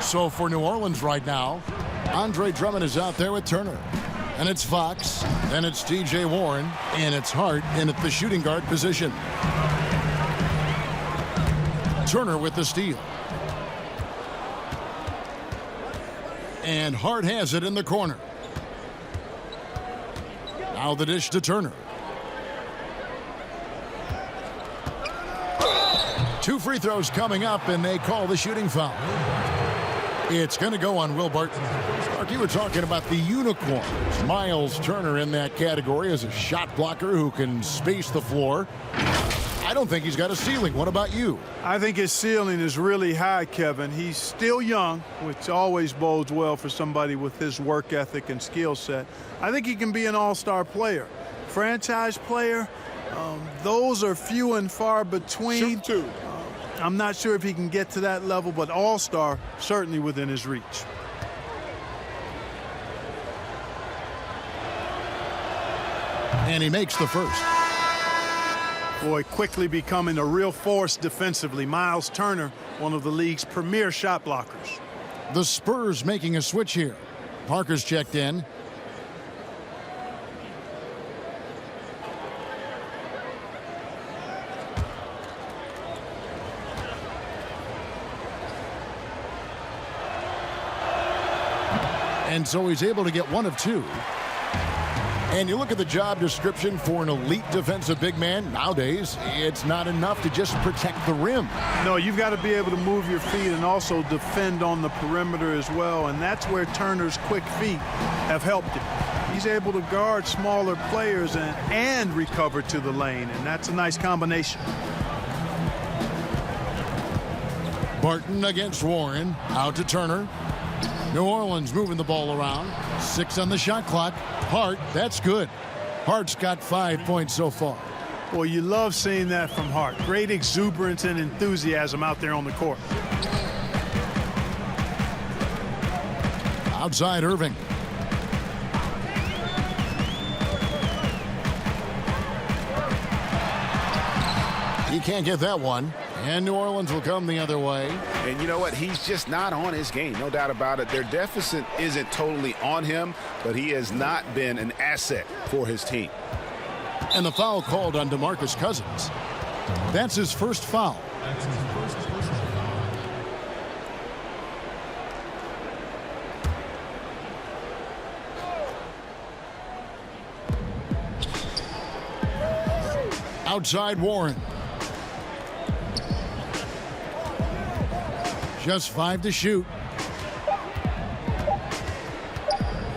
So for New Orleans right now, Andre Drummond is out there with Turner. And it's Fox, then it's T.J. Warren, and it's Hart in at the shooting guard position. Turner with the steal. And Hart has it in the corner. Now the dish to Turner. 2 free throws coming up, and they call the shooting foul. It's going to go on Will Barton. Mark, you were talking about the unicorns. Miles Turner in that category as a shot blocker who can space the floor. I don't think he's got a ceiling. What about you? I think his ceiling is really high, Kevin. He's still young, which always bodes well for somebody with his work ethic and skill set. I think he can be an all-star player. Franchise player, those are few and far between. I'm not sure if he can get to that level, but all-star certainly within his reach. And he makes the first. Boy, quickly becoming a real force defensively. Miles Turner, one of the league's premier shot blockers. The Spurs making a switch here. Parker's checked in. And so he's able to get 1 of 2. And you look at the job description for an elite defensive big man. Nowadays, it's not enough to just protect the rim. No, you've got to be able to move your feet and also defend on the perimeter as well. And that's where Turner's quick feet have helped him. He's able to guard smaller players and recover to the lane. And that's a nice combination. Barton against Warren. Out to Turner. New Orleans moving the ball around. 6 on the shot clock. Hart, that's good. Hart's got 5 points so far. Well, you love seeing that from Hart. Great exuberance and enthusiasm out there on the court. Outside Irving. He can't get that one. And New Orleans will come the other way. And you know what? He's just not on his game. No doubt about it. Their deficit isn't totally on him, but he has not been an asset for his team. And the foul called on DeMarcus Cousins. That's his first foul. Outside Warren. Just 5 to shoot.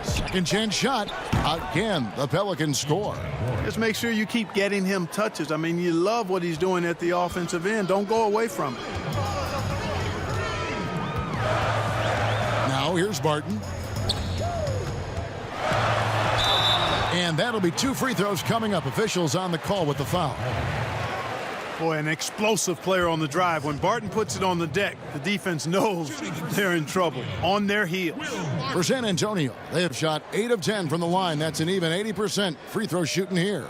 Second chance shot. Again, the Pelicans score. Just make sure you keep getting him touches. I mean, you love what he's doing at the offensive end. Don't go away from it. Now here's Barton. And that'll be 2 free throws coming up. Officials on the call with the foul. Boy, an explosive player on the drive. When Barton puts it on the deck, the defense knows they're in trouble. On their heels. For San Antonio, they have shot 8 of 10 from the line. That's an even 80% free throw shooting here.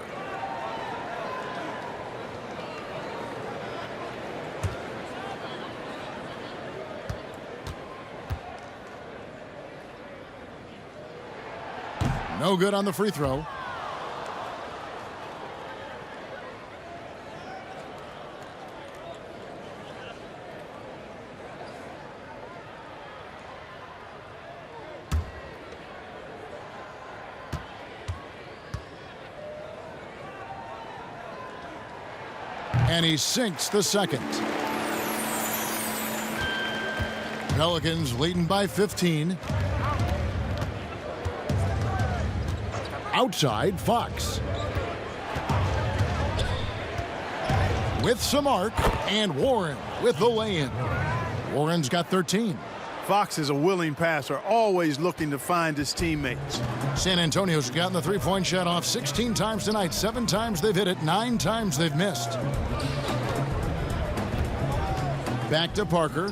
No good on the free throw. And he sinks the second. Pelicans leading by 15. Outside, Fox. With some arc, and Warren with the lay-in. Warren's got 13. Fox is a willing passer, always looking to find his teammates. San Antonio's gotten the three-point shot off 16 times tonight. 7 times they've hit it, 9 times they've missed. Back to Parker.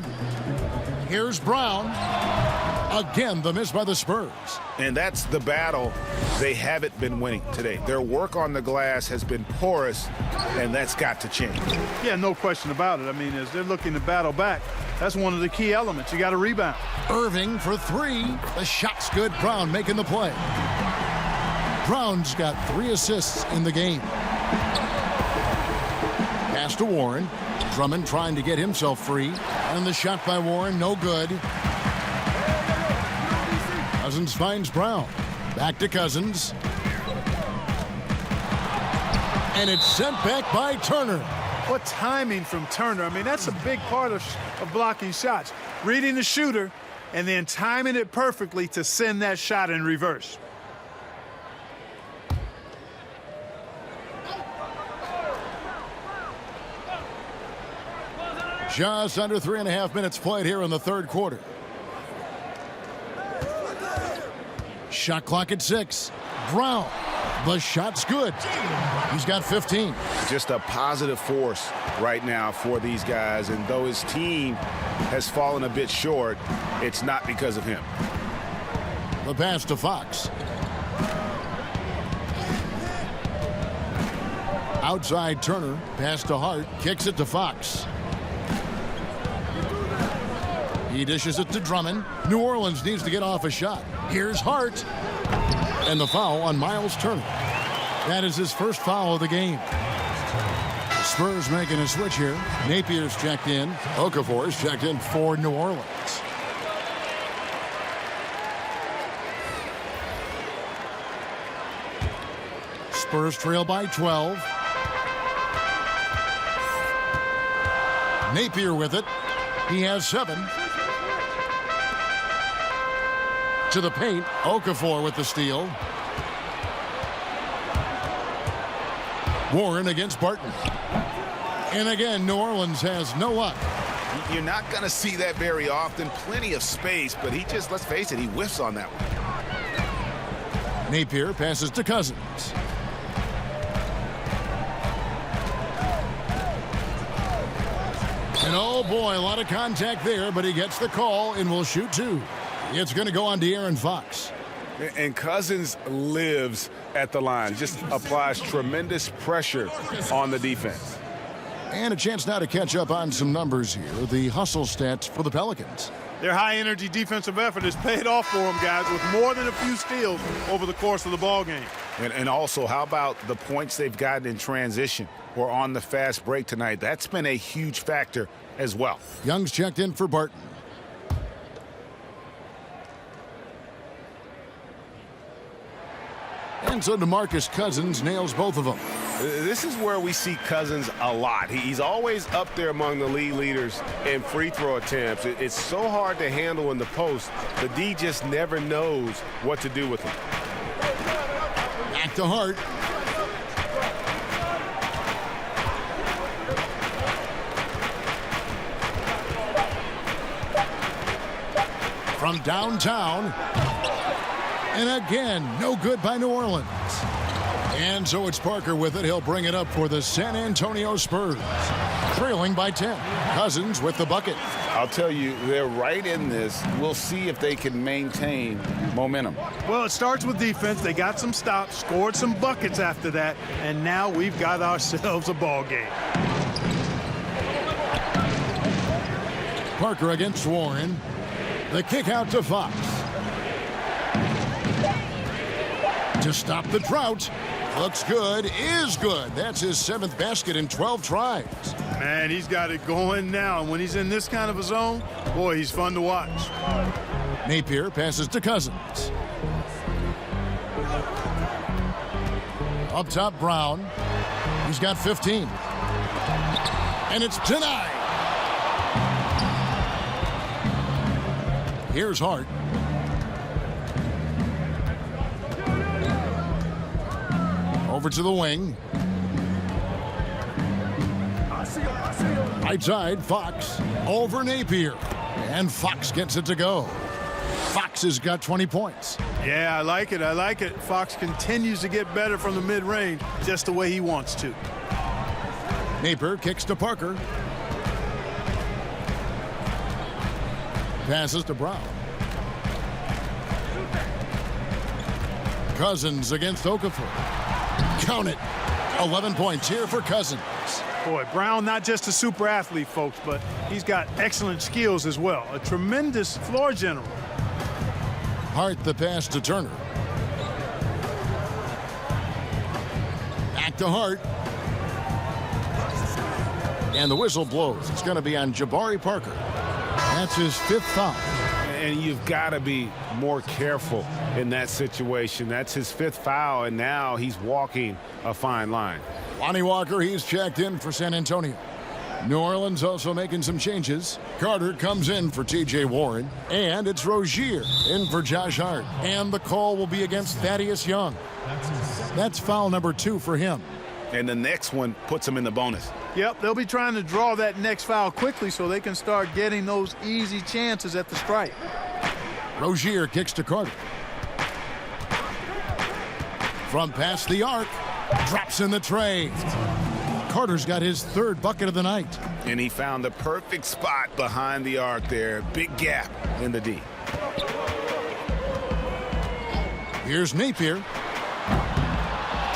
Here's Brown. Again, the miss by the Spurs. And that's the battle they haven't been winning today. Their work on the glass has been porous, and that's got to change. Yeah, no question about it. I mean, as they're looking to battle back, that's one of the key elements. You got to rebound. Irving for 3. The shot's good. Brown making the play. Brown's got 3 assists in the game. Pass to Warren. Drummond trying to get himself free. And the shot by Warren, no good. Cousins finds Brown. Back to Cousins. And it's sent back by Turner. What timing from Turner. I mean, that's a big part of blocking shots. Reading the shooter and then timing it perfectly to send that shot in reverse. Just under 3.5 minutes played here in the third quarter. Shot clock at 6. Brown. The shot's good. He's got 15. Just a positive force right now for these guys. And though his team has fallen a bit short, it's not because of him. The pass to Fox. Outside Turner. Pass to Hart. Kicks it to Fox. He dishes it to Drummond. New Orleans needs to get off a shot. Here's Hart. And the foul on Miles Turner. That is his first foul of the game. The Spurs making a switch here. Napier's checked in. Okafor's checked in for New Orleans. Spurs trail by 12. Napier with it. He has 7. To the paint. Okafor with the steal. Warren against Barton. And again, New Orleans has no luck. You're not going to see that very often. Plenty of space, but he just, let's face it, he whiffs on that one. Napier passes to Cousins. And oh boy, a lot of contact there, but he gets the call and will shoot 2. It's going to go on De'Aaron Fox. And Cousins lives at the line, just applies tremendous pressure on the defense. And a chance now to catch up on some numbers here. The hustle stats for the Pelicans. Their high-energy defensive effort has paid off for them, guys, with more than a few steals over the course of the ball game. And also, how about the points they've gotten in transition or on the fast break tonight? That's been a huge factor as well. Young's checked in for Barton. And so DeMarcus Cousins nails both of them. This is where we see Cousins a lot. He's always up there among the league leaders in free throw attempts. It's so hard to handle in the post. The D just never knows what to do with him. Back to Hart. From downtown. And again, no good by New Orleans. And so it's Parker with it. He'll bring it up for the San Antonio Spurs. Trailing by 10. Cousins with the bucket. I'll tell you, they're right in this. We'll see if they can maintain momentum. Well, it starts with defense. They got some stops, scored some buckets after that, and now we've got ourselves a ball game. Parker against Warren. The kick out to Fox. To stop the drought. Looks good, is good. That's his 7th basket in 12 tries. Man, he's got it going now. And when he's in this kind of a zone, boy, he's fun to watch. Napier passes to Cousins. Up top, Brown. He's got 15. And it's denied. Here's Hart. Over to the wing. Right side, Fox. Over Napier. And Fox gets it to go. Fox has got 20 points. Yeah, I like it. I like it. Fox continues to get better from the mid-range just the way he wants to. Napier kicks to Parker. Passes to Brown. Cousins against Okafor. Count it. 11 points here for Cousins. Boy, Brown not just a super athlete, folks, but he's got excellent skills as well. A tremendous floor general. Hart the pass to Turner. Back to Hart. And the whistle blows. It's going to be on Jabari Parker. That's his 5th foul. And you've got to be more careful in that situation. That's his 5th foul, and now he's walking a fine line. Lonnie Walker, he's checked in for San Antonio. New Orleans also making some changes. Carter comes in for T.J. Warren, and it's Rozier in for Josh Hart. And the call will be against Thaddeus Young. That's foul number 2 for him. And the next one puts him in the bonus. Yep, they'll be trying to draw that next foul quickly so they can start getting those easy chances at the stripe. Rozier kicks to Carter. From past the arc, drops in the tray. Carter's got his 3rd bucket of the night. And he found the perfect spot behind the arc there. Big gap in the D. Here's Napier.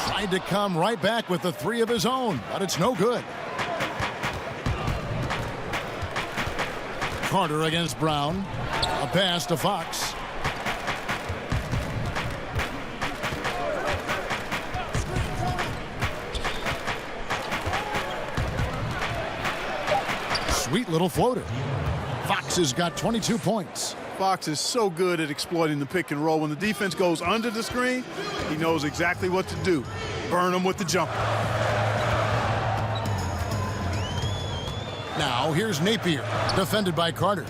Tried to come right back with the 3 of his own, but it's no good. Carter against Brown. A pass to Fox. Sweet little floater. Fox has got 22 points. Fox is so good at exploiting the pick and roll. When the defense goes under the screen, he knows exactly what to do. Burn them with the jumper. Now here's Napier, defended by Carter.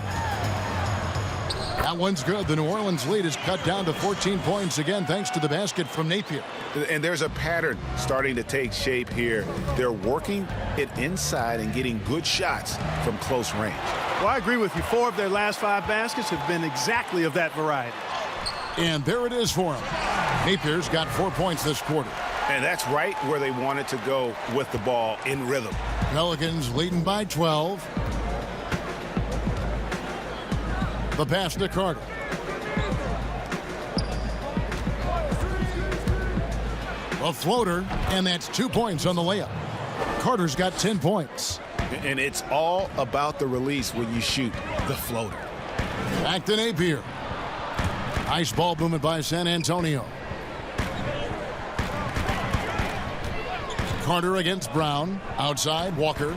That one's good. The New Orleans lead is cut down to 14 points again thanks to the basket from Napier. And there's a pattern starting to take shape here. They're working it inside and getting good shots from close range. Well, I agree with you. 4 of their last 5 baskets have been exactly of that variety. And there it is for him. Napier's got 4 points this quarter. And that's right where they wanted to go with the ball, in rhythm. Pelicans leading by 12. The pass to Carter. A floater, and that's 2 points on the layup. Carter's got 10 points. And it's all about the release when you shoot the floater. Back to Napier. Nice ball movement by San Antonio. Carter against Brown. Outside, Walker.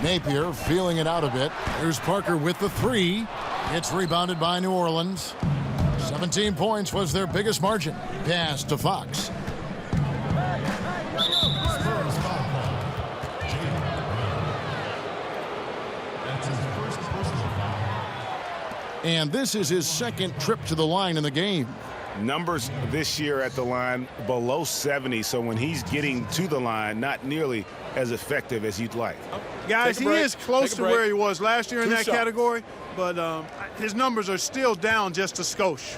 Napier feeling it out a bit. Here's Parker with the 3. It's rebounded by New Orleans. 17 points was their biggest margin. Pass to Fox. And this is his 2nd trip to the line in the game. Numbers this year at the line below 70, so when he's getting to the line, not nearly as effective as you'd like. Guys, he is close to where he was last year in that category, but his numbers are still down just a skosh.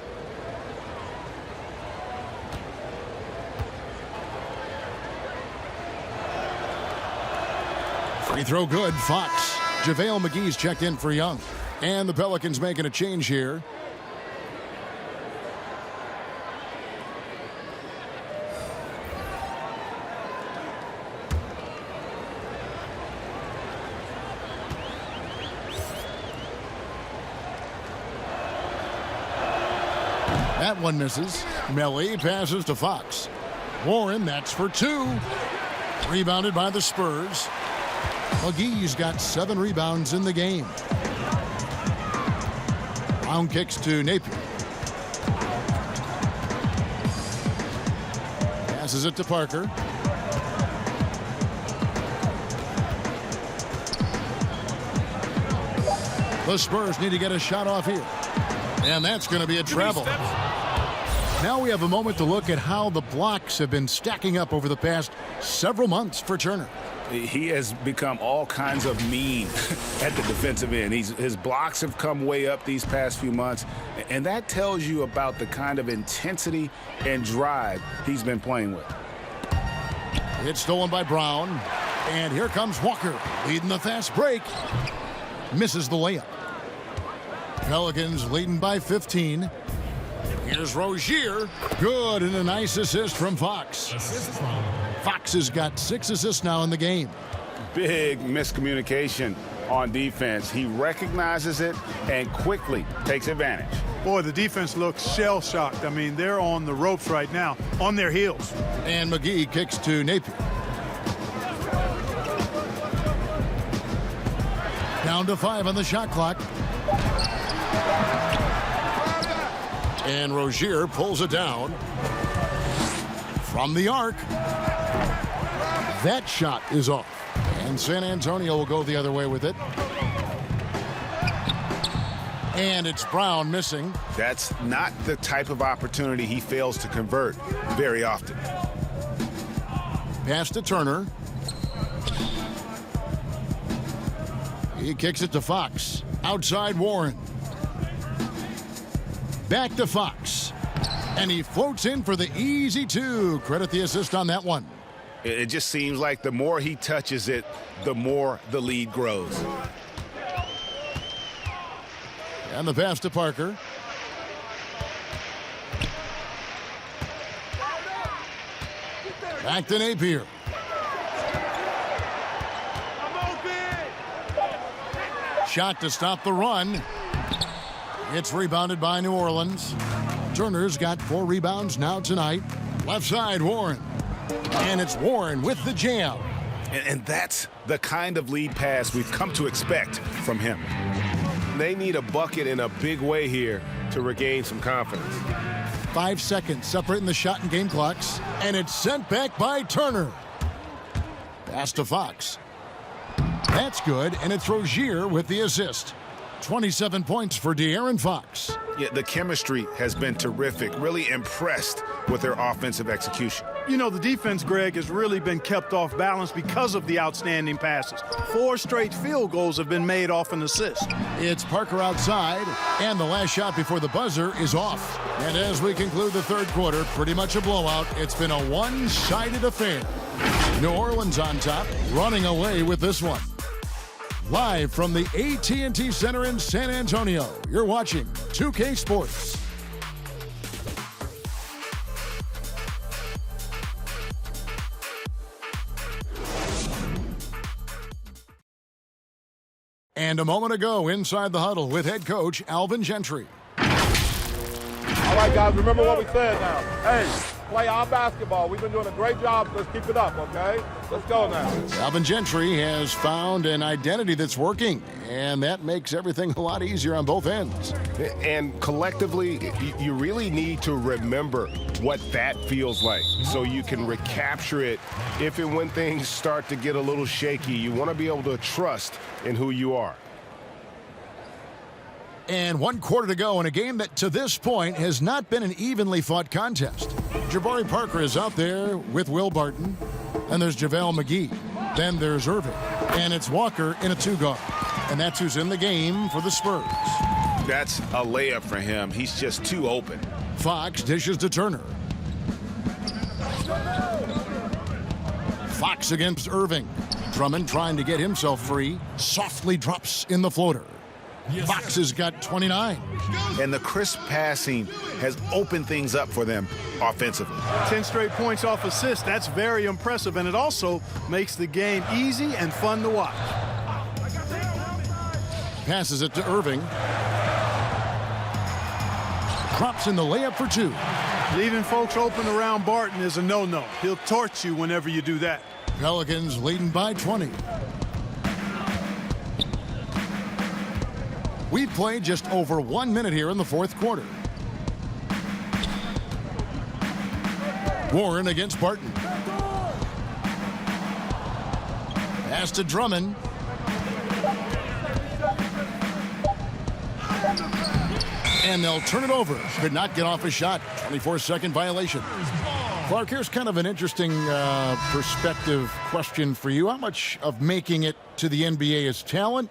Free throw good, Fox. JaVale McGee's checked in for Young. And the Pelicans making a change here. That one misses. Melly passes to Fox. Warren, that's for 2. Rebounded by the Spurs. McGee's got 7 rebounds in the game. Brown kicks to Napier. Passes it to Parker. The Spurs need to get a shot off here. And that's going to be a travel. Now we have a moment to look at how the blocks have been stacking up over the past several months for Turner. He has become all kinds of mean at the defensive end. His blocks have come way up these past few months, and that tells you about the kind of intensity and drive he's been playing with. It's stolen by Brown, and here comes Walker leading the fast break. Misses the layup. Pelicans leading by 15. Here's Rozier. Good, and a nice assist from Fox. Fox has got 6 assists now in the game. Big miscommunication on defense. He recognizes it and quickly takes advantage. Boy, the defense looks shell-shocked. I mean, they're on the ropes right now, on their heels. And McGee kicks to Napier. Down to 5 on the shot clock. And Rozier pulls it down from the arc. That shot is off. And San Antonio will go the other way with it. And it's Brown missing. That's not the type of opportunity he fails to convert very often. Pass to Turner. He kicks it to Fox. Outside Warren. Back to Fox. And he floats in for the easy 2. Credit the assist on that one. It just seems like the more he touches it, the more the lead grows. And the pass to Parker. Back to Napier. Shot to stop the run. It's rebounded by New Orleans. Turner's got 4 rebounds now tonight. Left side, Warren. And it's Warren with the jam. And that's the kind of lead pass we've come to expect from him. They need a bucket in a big way here to regain some confidence. 5 seconds separating the shot and game clocks. And it's sent back by Turner. Pass to Fox. That's good, and it's Rozier with the assist. 27 points for De'Aaron Fox. Yeah, the chemistry has been terrific. Really impressed with their offensive execution. You know, the defense, Greg, has really been kept off balance because of the outstanding passes. 4 straight field goals have been made off an assist. It's Parker outside, and the last shot before the buzzer is off. And as we conclude the third quarter, pretty much a blowout. It's been a one-sided affair. New Orleans on top, running away with this one. Live from the AT&T Center in San Antonio, you're watching 2K Sports. And a moment ago, inside the huddle with head coach Alvin Gentry. All right, guys, remember what we said now. Hey, play our basketball. We've been doing a great job. Let's keep it up, okay? Let's go now. Alvin Gentry has found an identity that's working, and that makes everything a lot easier on both ends. And collectively, you really need to remember what that feels like so you can recapture it if and when things start to get a little shaky. You want to be able to trust in who you are. And 1 quarter to go in a game that to this point has not been an evenly fought contest. Jabari Parker is out there with Will Barton. And there's JaVale McGee. Then there's Irving. And it's Walker in a 2-guard. And that's who's in the game for the Spurs. That's a layup for him. He's just too open. Fox dishes to Turner. Fox against Irving. Drummond trying to get himself free. Softly drops in the floater. Fox has got 29. And the crisp passing has opened things up for them offensively. 10 straight points off assists. That's very impressive, and it also makes the game easy and fun to watch. Passes it to Irving. Drops in the layup for 2. Leaving folks open around Barton is a no-no. He'll torch you whenever you do that. Pelicans leading by 20. We've played just over 1 minute here in the fourth quarter. Warren against Barton. Pass to Drummond. And they'll turn it over. Could not get off a shot. 24-second violation. Clark, here's kind of an interesting perspective question for you. How much of making it to the NBA is talent?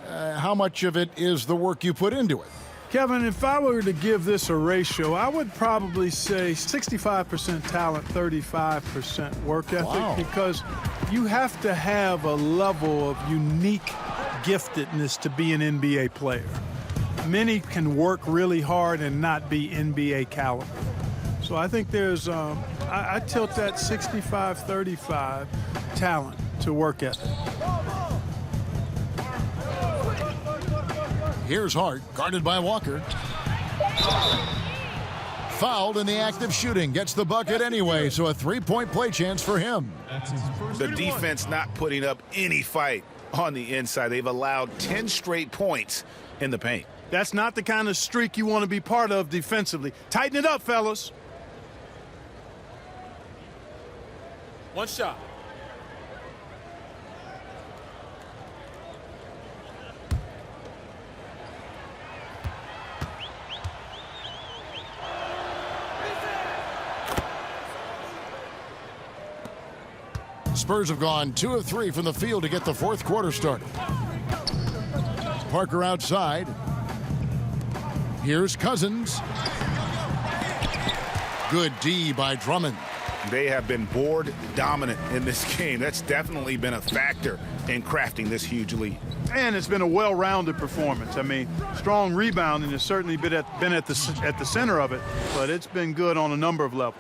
How much of it is the work you put into it? Kevin, if I were to give this a ratio, I would probably say 65% talent, 35% work ethic. Wow. Because you have to have a level of unique giftedness to be an NBA player. Many can work really hard and not be NBA caliber. So I think there's, I tilt that 65-35 talent to work ethic. Here's Hart, guarded by Walker. Fouled in the act of shooting. Gets the bucket anyway, so a 3-point play chance for him. The defense not putting up any fight on the inside. They've allowed 10 straight points in the paint. That's not the kind of streak you want to be part of defensively. Tighten it up, fellas. One shot. Spurs have gone 2 of 3 from the field to get the fourth quarter started. Parker outside. Here's Cousins. Good D by Drummond. They have been board dominant in this game. That's definitely been a factor in crafting this huge lead. And it's been a well-rounded performance. I mean, strong rebounding has certainly been at the center of it, but it's been good on a number of levels.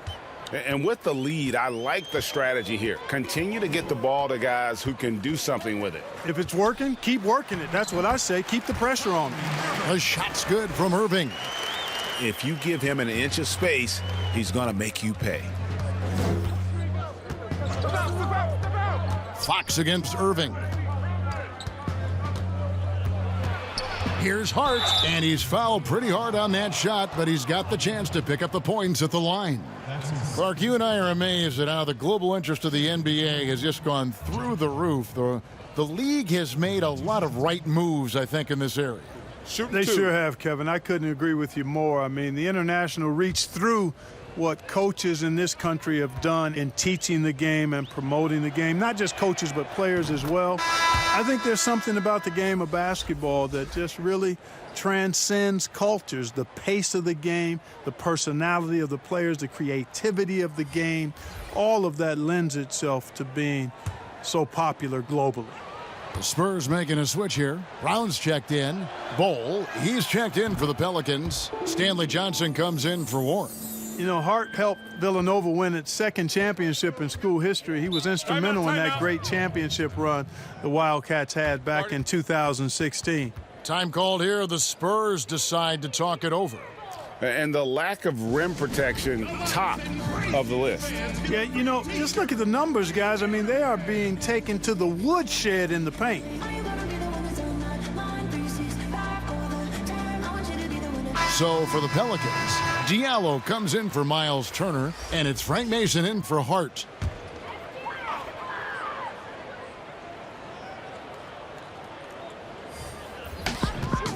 And with the lead, I like the strategy here. Continue to get the ball to guys who can do something with it. If it's working, keep working it. That's what I say. Keep the pressure on him. The shot's good from Irving. If you give him an inch of space, he's going to make you pay. Fox against Irving. Here's Hart, and he's fouled pretty hard on that shot, but he's got the chance to pick up the points at the line. Clark, you and I are amazed at how the global interest of the NBA has just gone through the roof. The league has made a lot of right moves, I think, in this area. They sure have, Kevin. I couldn't agree with you more. I mean, the international reach through what coaches in this country have done in teaching the game and promoting the game, not just coaches but players as well. I think there's something about the game of basketball that just really transcends cultures, the pace of the game, the personality of the players, the creativity of the game. All of that lends itself to being so popular globally. The Spurs making a switch here. Brown's checked in. Bowl, he's checked in for the Pelicans. Stanley Johnson comes in for Warren. You know, Hart helped Villanova win its second championship in school history. He was instrumental in that great championship run the Wildcats had back in 2016. Time called here. The Spurs decide to talk it over. And the lack of rim protection, top of the list. Yeah, you know, just look at the numbers, guys. I mean, they are being taken to the woodshed in the paint. So for the Pelicans, Diallo comes in for Miles Turner, and it's Frank Mason in for Hart.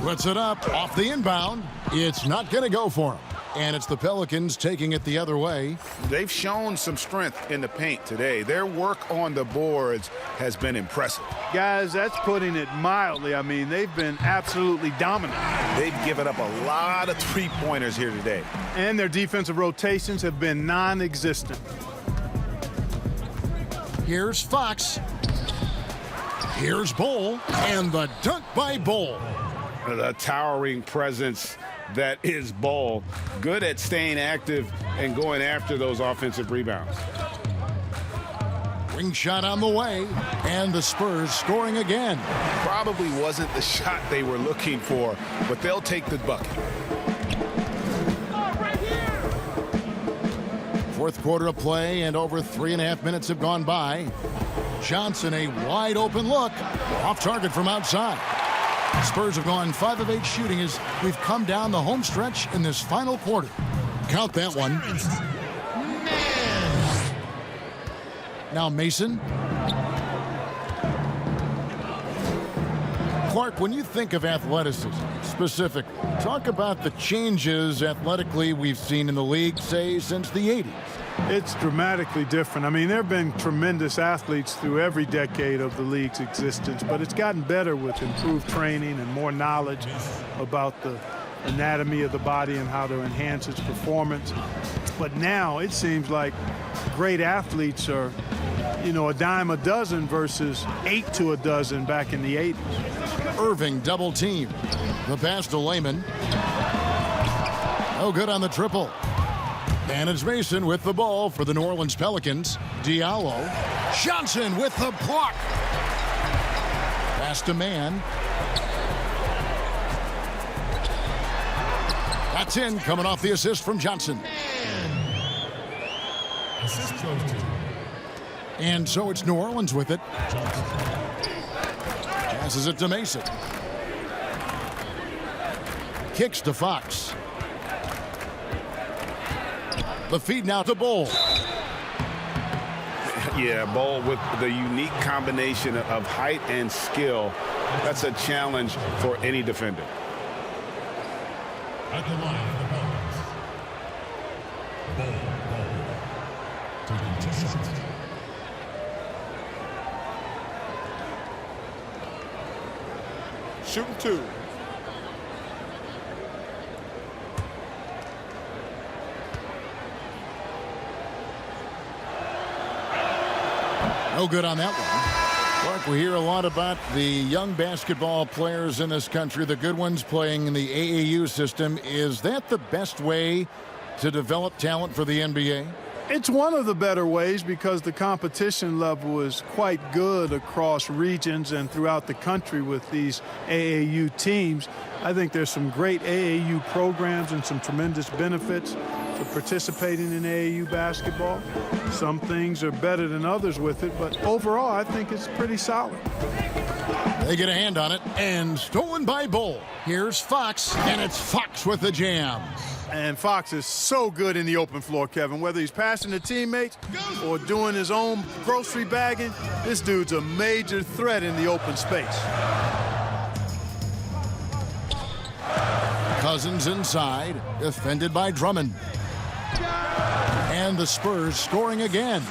Puts it up off the inbound. It's not going to go for him. And it's the Pelicans taking it the other way. They've shown some strength in the paint today. Their work on the boards has been impressive. Guys, that's putting it mildly. I mean, they've been absolutely dominant. They've given up a lot of three-pointers here today. And their defensive rotations have been non-existent. Here's Fox. Here's Bowl. And the dunk by Bowl. The towering presence that is Ball. Good at staying active and going after those offensive rebounds. Ring shot on the way, and the Spurs scoring again. Probably wasn't the shot they were looking for, but they'll take the bucket. Fourth quarter of play, and over 3.5 minutes have gone by. Johnson, a wide open look, off target from outside. Spurs have gone 5 of 8 shooting as we've come down the home stretch in this final quarter. Count that one. Now Mason. Clark, when you think of athleticism specifically, talk about the changes athletically we've seen in the league, say, since the 80s. It's dramatically different. I mean, there have been tremendous athletes through every decade of the league's existence, but it's gotten better with improved training and more knowledge about the anatomy of the body and how to enhance its performance. But now it seems like great athletes are, you know, a dime a dozen versus 8 to a dozen back in the 80s. Irving double team. The pass to Layman. Oh, good on the triple. And it's Mason with the ball for the New Orleans Pelicans. Diallo. Johnson with the block. Pass to Mann. That's in, coming off the assist from Johnson. And so it's New Orleans with it. Passes it to Mason. Kicks to Fox. The feed now to Bull. Yeah, Bull with the unique combination of height and skill. That's a challenge for any defender. At the line of the Pelicans, Bull. Taking 2 shots. Shooting 2. No good on that one. Clark, we hear a lot about the young basketball players in this country, the good ones playing in the AAU system. Is that the best way to develop talent for the NBA? It's one of the better ways because the competition level is quite good across regions and throughout the country with these AAU teams. I think there's some great AAU programs and some tremendous benefits to participating in AAU basketball. Some things are better than others with it, but overall I think it's pretty solid. They get a hand on it and stolen by Bull. Here's Fox, and it's Fox with the jam. And Fox is so good in the open floor, Kevin. Whether he's passing to teammates or doing his own grocery bagging, this dude's a major threat in the open space. Cousins inside, defended by Drummond. And the Spurs scoring again.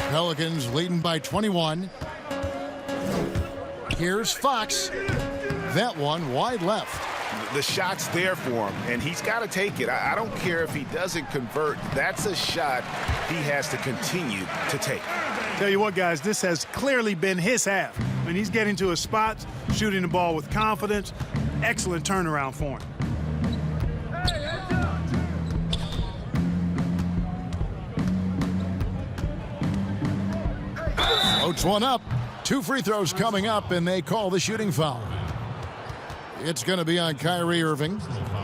Pelicans leading by 21. Here's Fox. That one wide left. The shot's there for him, and he's got to take it. I don't care if he doesn't convert. That's a shot he has to continue to take. Tell you what, guys, this has clearly been his half. I mean, he's getting to his spots, shooting the ball with confidence. Excellent turnaround for him. Floats one up. 2 free throws coming up, and they call the shooting foul. It's going to be on Kyrie Irving.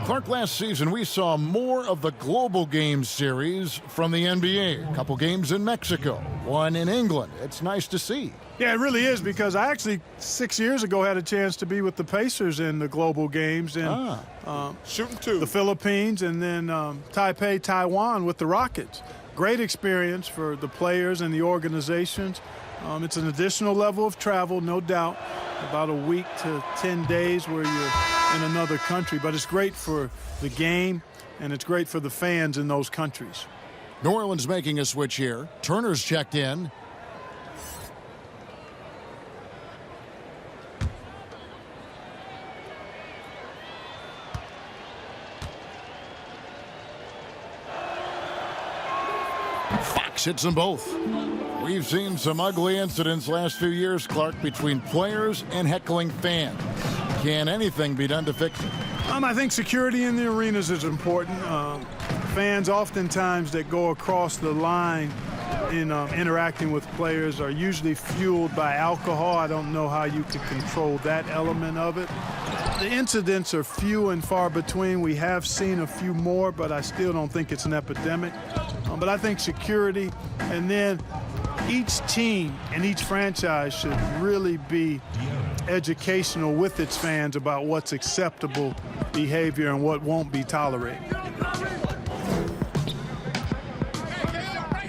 Clark, last season we saw more of the global games series from the NBA. A couple games in Mexico, one in England. It's nice to see. Yeah, it really is, because I actually 6 years ago had a chance to be with the Pacers in the global games in Shooting 2. the Philippines, and then Taipei, Taiwan with the Rockets. Great experience for the players and the organizations. It's an additional level of travel, no doubt, about a week to 10 days where you're in another country. But it's great for the game, and it's great for the fans in those countries. New Orleans making a switch here. Turner's checked in. Fox hits them both. We've seen some ugly incidents last few years, Clark, between players and heckling fans. Can anything be done to fix it? I think security in the arenas is important. Fans oftentimes that go across the line in interacting with players are usually fueled by alcohol. I don't know how you can control that element of it. The incidents are few and far between. We have seen a few more, but I still don't think it's an epidemic. But I think security, and then each team and each franchise should really be educational with its fans about what's acceptable behavior and what won't be tolerated.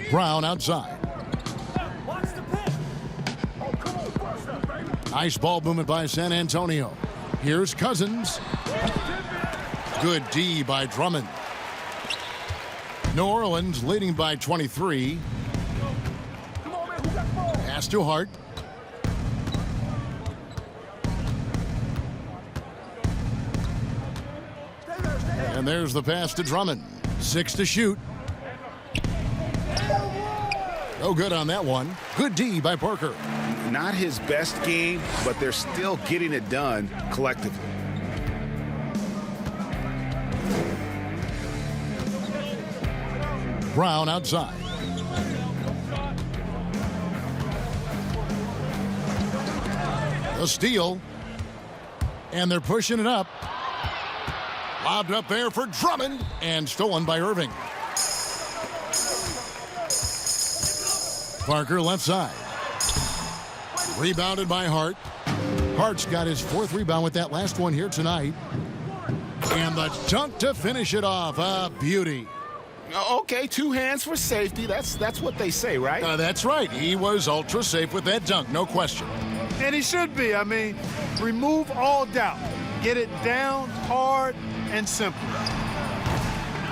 Brown outside. Nice ball movement by San Antonio. Here's Cousins. Good D by Drummond. New Orleans leading by 23. Pass to Hart. And there's the pass to Drummond. 6 to shoot. No good on that one. Good D by Parker. Not his best game, but they're still getting it done collectively. Brown outside. A steal. And they're pushing it up. Lobbed up there for Drummond and stolen by Irving. Parker left side. Rebounded by Hart. Hart's got his 4th rebound with that last one here tonight. And the dunk to finish it off. A beauty. Okay, 2 hands for safety. That's what they say, right? That's right. He was ultra safe with that dunk, no question. And he should be. I mean, remove all doubt. Get it down, hard, and simple.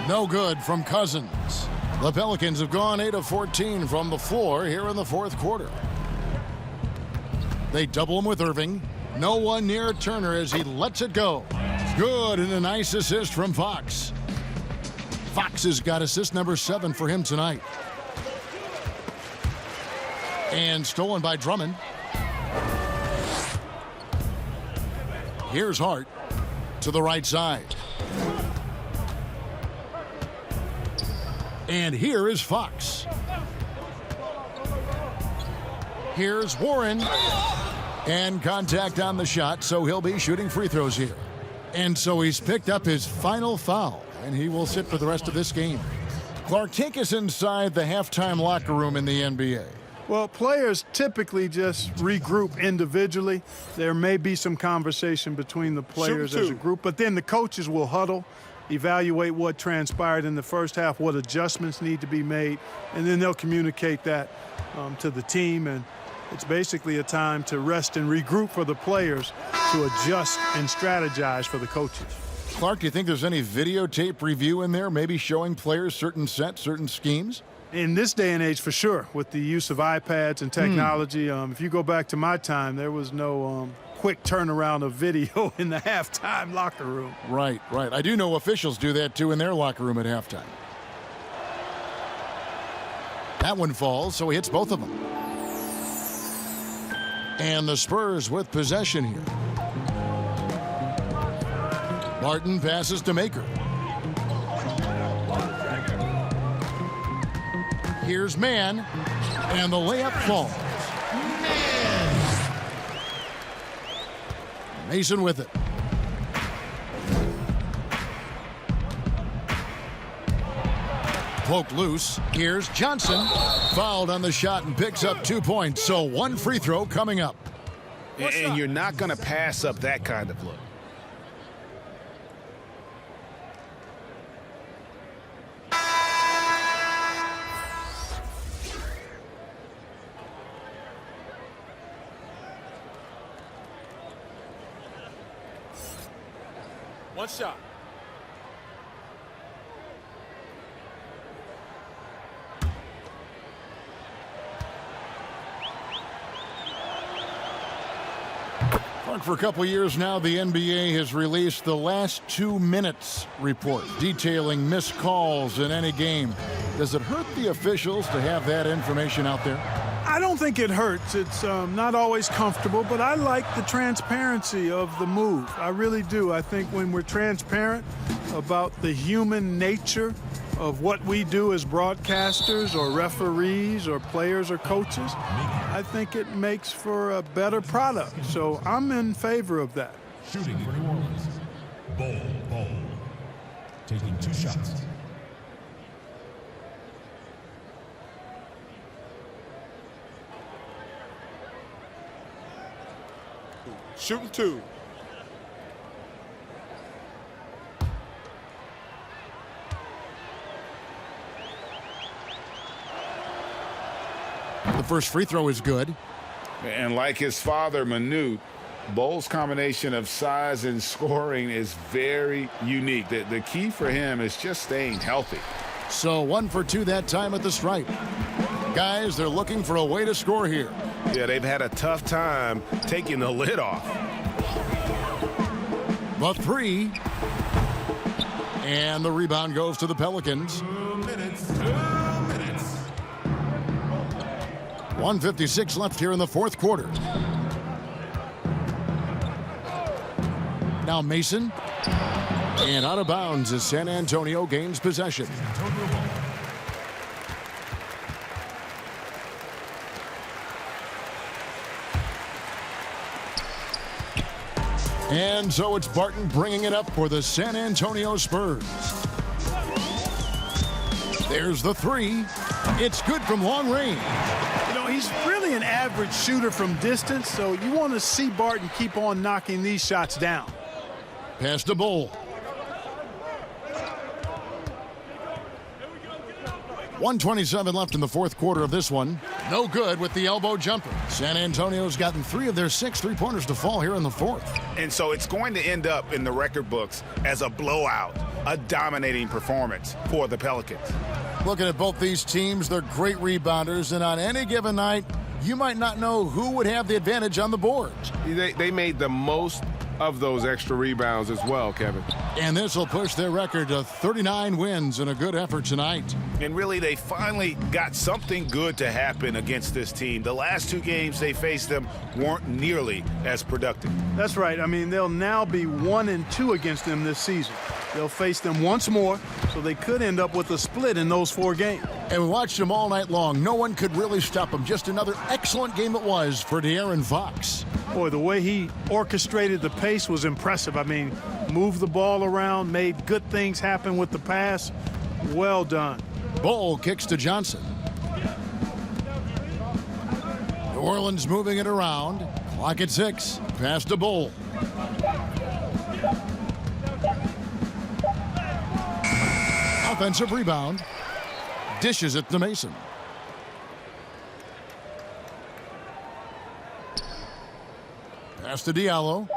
No good from Cousins. The Pelicans have gone 8 of 14 from the floor here in the 4th quarter. They double him with Irving. No one near Turner as he lets it go. Good, and a nice assist from Fox. Fox has got assist number 7 for him tonight. And stolen by Drummond. Here's Hart to the right side. And here is Fox. Here's Warren. And contact on the shot, so he'll be shooting free throws here. And so he's picked up his final foul, and he will sit for the rest of this game. Clark, take us inside the halftime locker room in the NBA. Well, players typically just regroup individually. There may be some conversation between the players as a group, but then the coaches will huddle, evaluate what transpired in the first half, what adjustments need to be made, and then they'll communicate that to the team. And it's basically a time to rest and regroup for the players to adjust and strategize for the coaches. Clark, do you think there's any videotape review in there, maybe showing players certain sets, certain schemes? In this day and age, for sure, with the use of iPads and technology. If you go back to my time, there was no quick turnaround of video in the halftime locker room. Right, right. I do know officials do that, too, in their locker room at halftime. That one falls, so he hits both of them. And the Spurs with possession here. Martin passes to Maker. Here's Mann, and the layup falls. Mason with it. Poked loose. Here's Johnson. Fouled on the shot and picks up 2 points. So 1 free throw coming up. And you're not going to pass up that kind of look. One shot. For a couple years now, the NBA has released the last 2 minutes report detailing missed calls in any game. Does it hurt the officials to have that information out there? I don't think it hurts. It's not always comfortable, but I like the transparency of the move. I really do. I think when we're transparent about the human nature of what we do as broadcasters or referees or players or coaches, I think it makes for a better product. So I'm in favor of that. Shooting for New Orleans. Ball. Taking 2 shots. Shooting 2. The first free throw is good. And like his father, Manute, Bol's combination of size and scoring is very unique. The key for him is just staying healthy. So 1 for 2 that time at the stripe. Guys, they're looking for a way to score here. Yeah, they've had a tough time taking the lid off. The 3. And the rebound goes to the Pelicans. 2 minutes. 1:56 left here in the 4th quarter. Now Mason. And out of bounds as San Antonio gains possession. And so it's Barton bringing it up for the San Antonio Spurs. There's the 3. It's good from long range. You know, he He's really an average shooter from distance, so you want to see Barton keep on knocking these shots down. Pass to Bull. 1:27 left in the fourth quarter of this one. No good with the elbow jumper. San Antonio's gotten 3 of their 6 three-pointers to fall here in the fourth. And so it's going to end up in the record books as a blowout, a dominating performance for the Pelicans. Looking at both these teams, they're great rebounders, and on any given night, you might not know who would have the advantage on the boards. They made the most of those extra rebounds as well, Kevin. And this will push their record to 39 wins in a good effort tonight. And really, they finally got something good to happen against this team. The last 2 games they faced them weren't nearly as productive. That's right. I mean, they'll now be 1-2 against them this season. They'll face them once more, so they could end up with a split in those 4 games. And we watched them all night long. No one could really stop them. Just another excellent game it was for De'Aaron Fox. Boy, the way he orchestrated the pace was impressive. I mean, moved the ball around, made good things happen with the pass. Well done. Bull kicks to Johnson. New Orleans moving it around. Clock at 6. Pass to Bull. Offensive rebound. Dishes it to Mason. Pass to Diallo.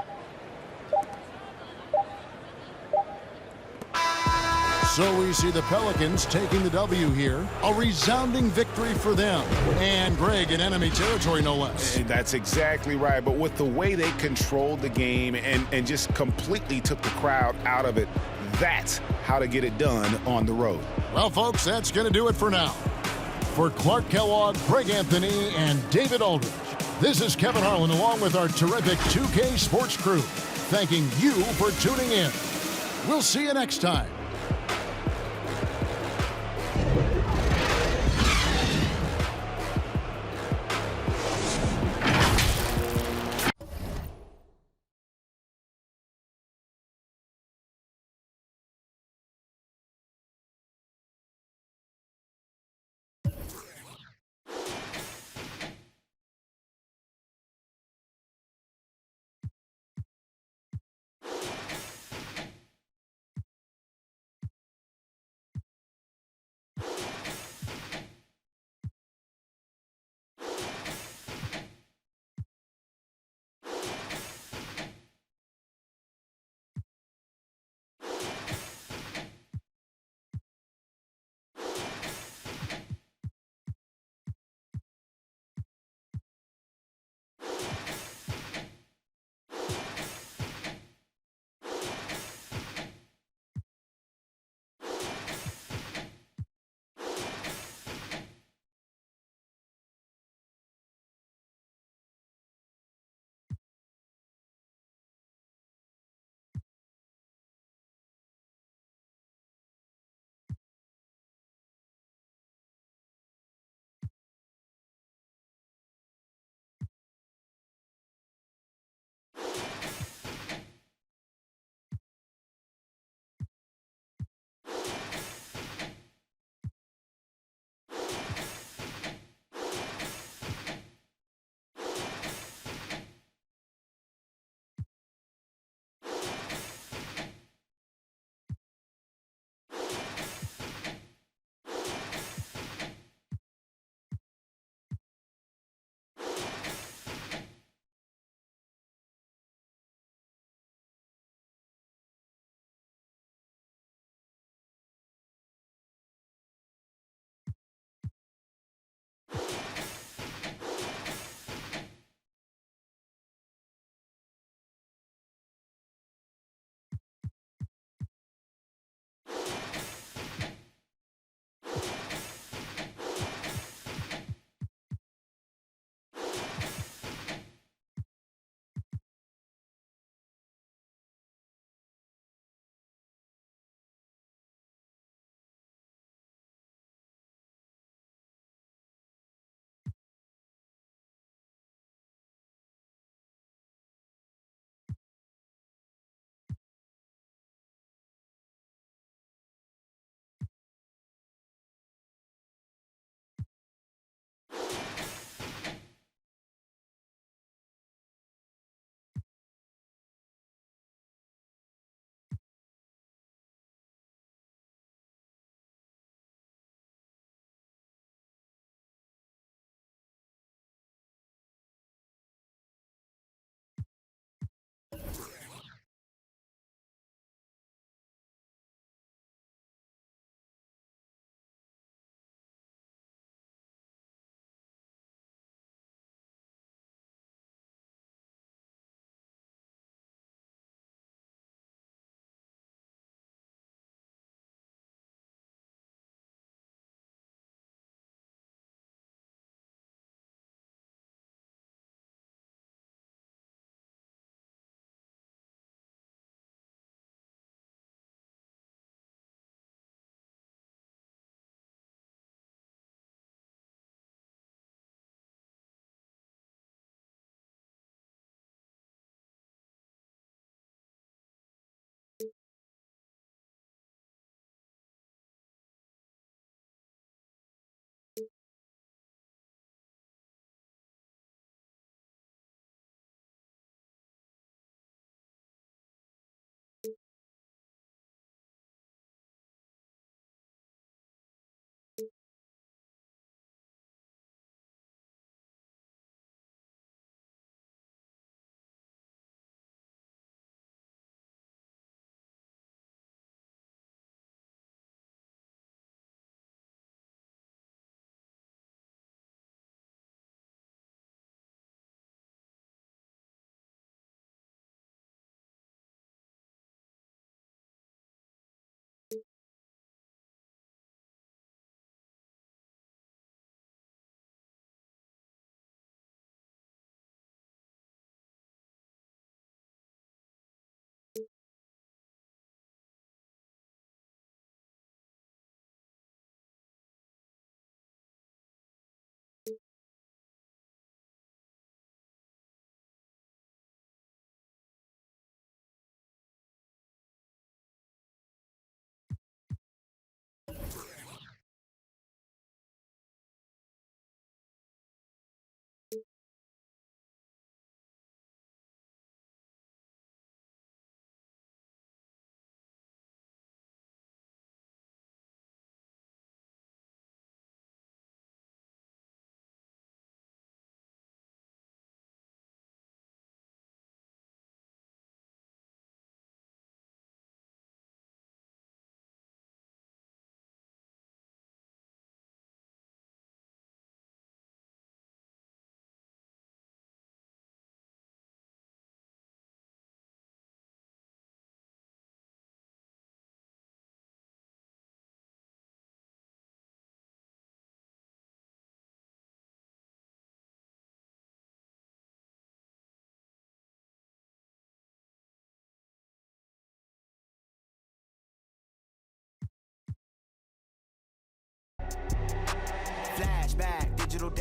So we see the Pelicans taking the W here. A resounding victory for them. And Greg in enemy territory, no less. And that's exactly right. But with the way they controlled the game and just completely took the crowd out of it, that's how to get it done on the road. Well, folks, that's going to do it for now. For Clark Kellogg, Greg Anthony, and David Aldridge, this is Kevin Harlan along with our terrific 2K Sports crew, thanking you for tuning in. We'll see you next time.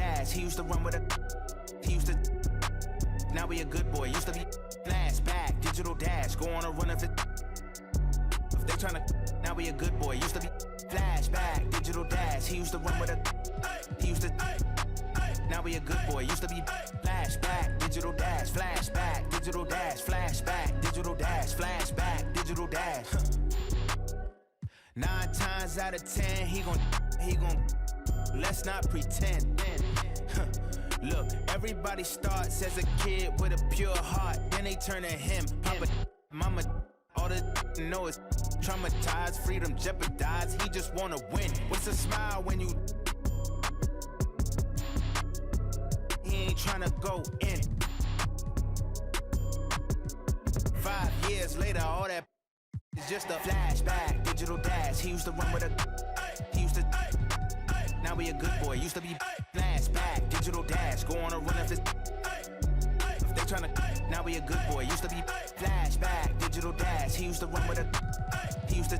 dash. He used to run with he used to. Now he a good boy. Used to be flashback, digital dash. Go on a run if they tryna. Now he a good boy. Used to be flashback, digital dash. He used to run with he used to. Now he a good boy. Used to be flashback, digital dash, flashback, digital dash, flashback, digital dash, flashback, digital dash. 9 times out of 10, he gon'. Let's not pretend. Look, everybody starts as a kid with a pure heart, then they turn to him. Papa, mama, all the know is traumatized, freedom jeopardized. He just wanna win. What's a smile when you? He ain't tryna go in. 5 years later, all that is just a flashback, digital dash. He used to run with he used to. Now he a good boy. Used to be flashback, digital dash. Go on a run if they tryna. Now he a good boy. Used to be flashback, digital dash. He used to run with he used to.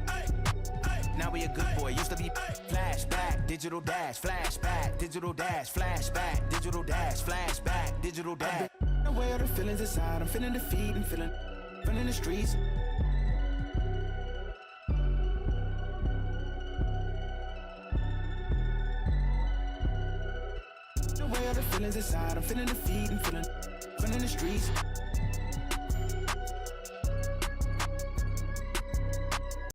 Now he a good boy. Used to be flashback, digital dash, flashback, digital dash, flashback, digital dash, flashback, digital dash. Away all the feelings inside. I'm feeling defeat and feeling running the streets. Away all the feelings inside. I'm feeling defeat and feeling running the streets.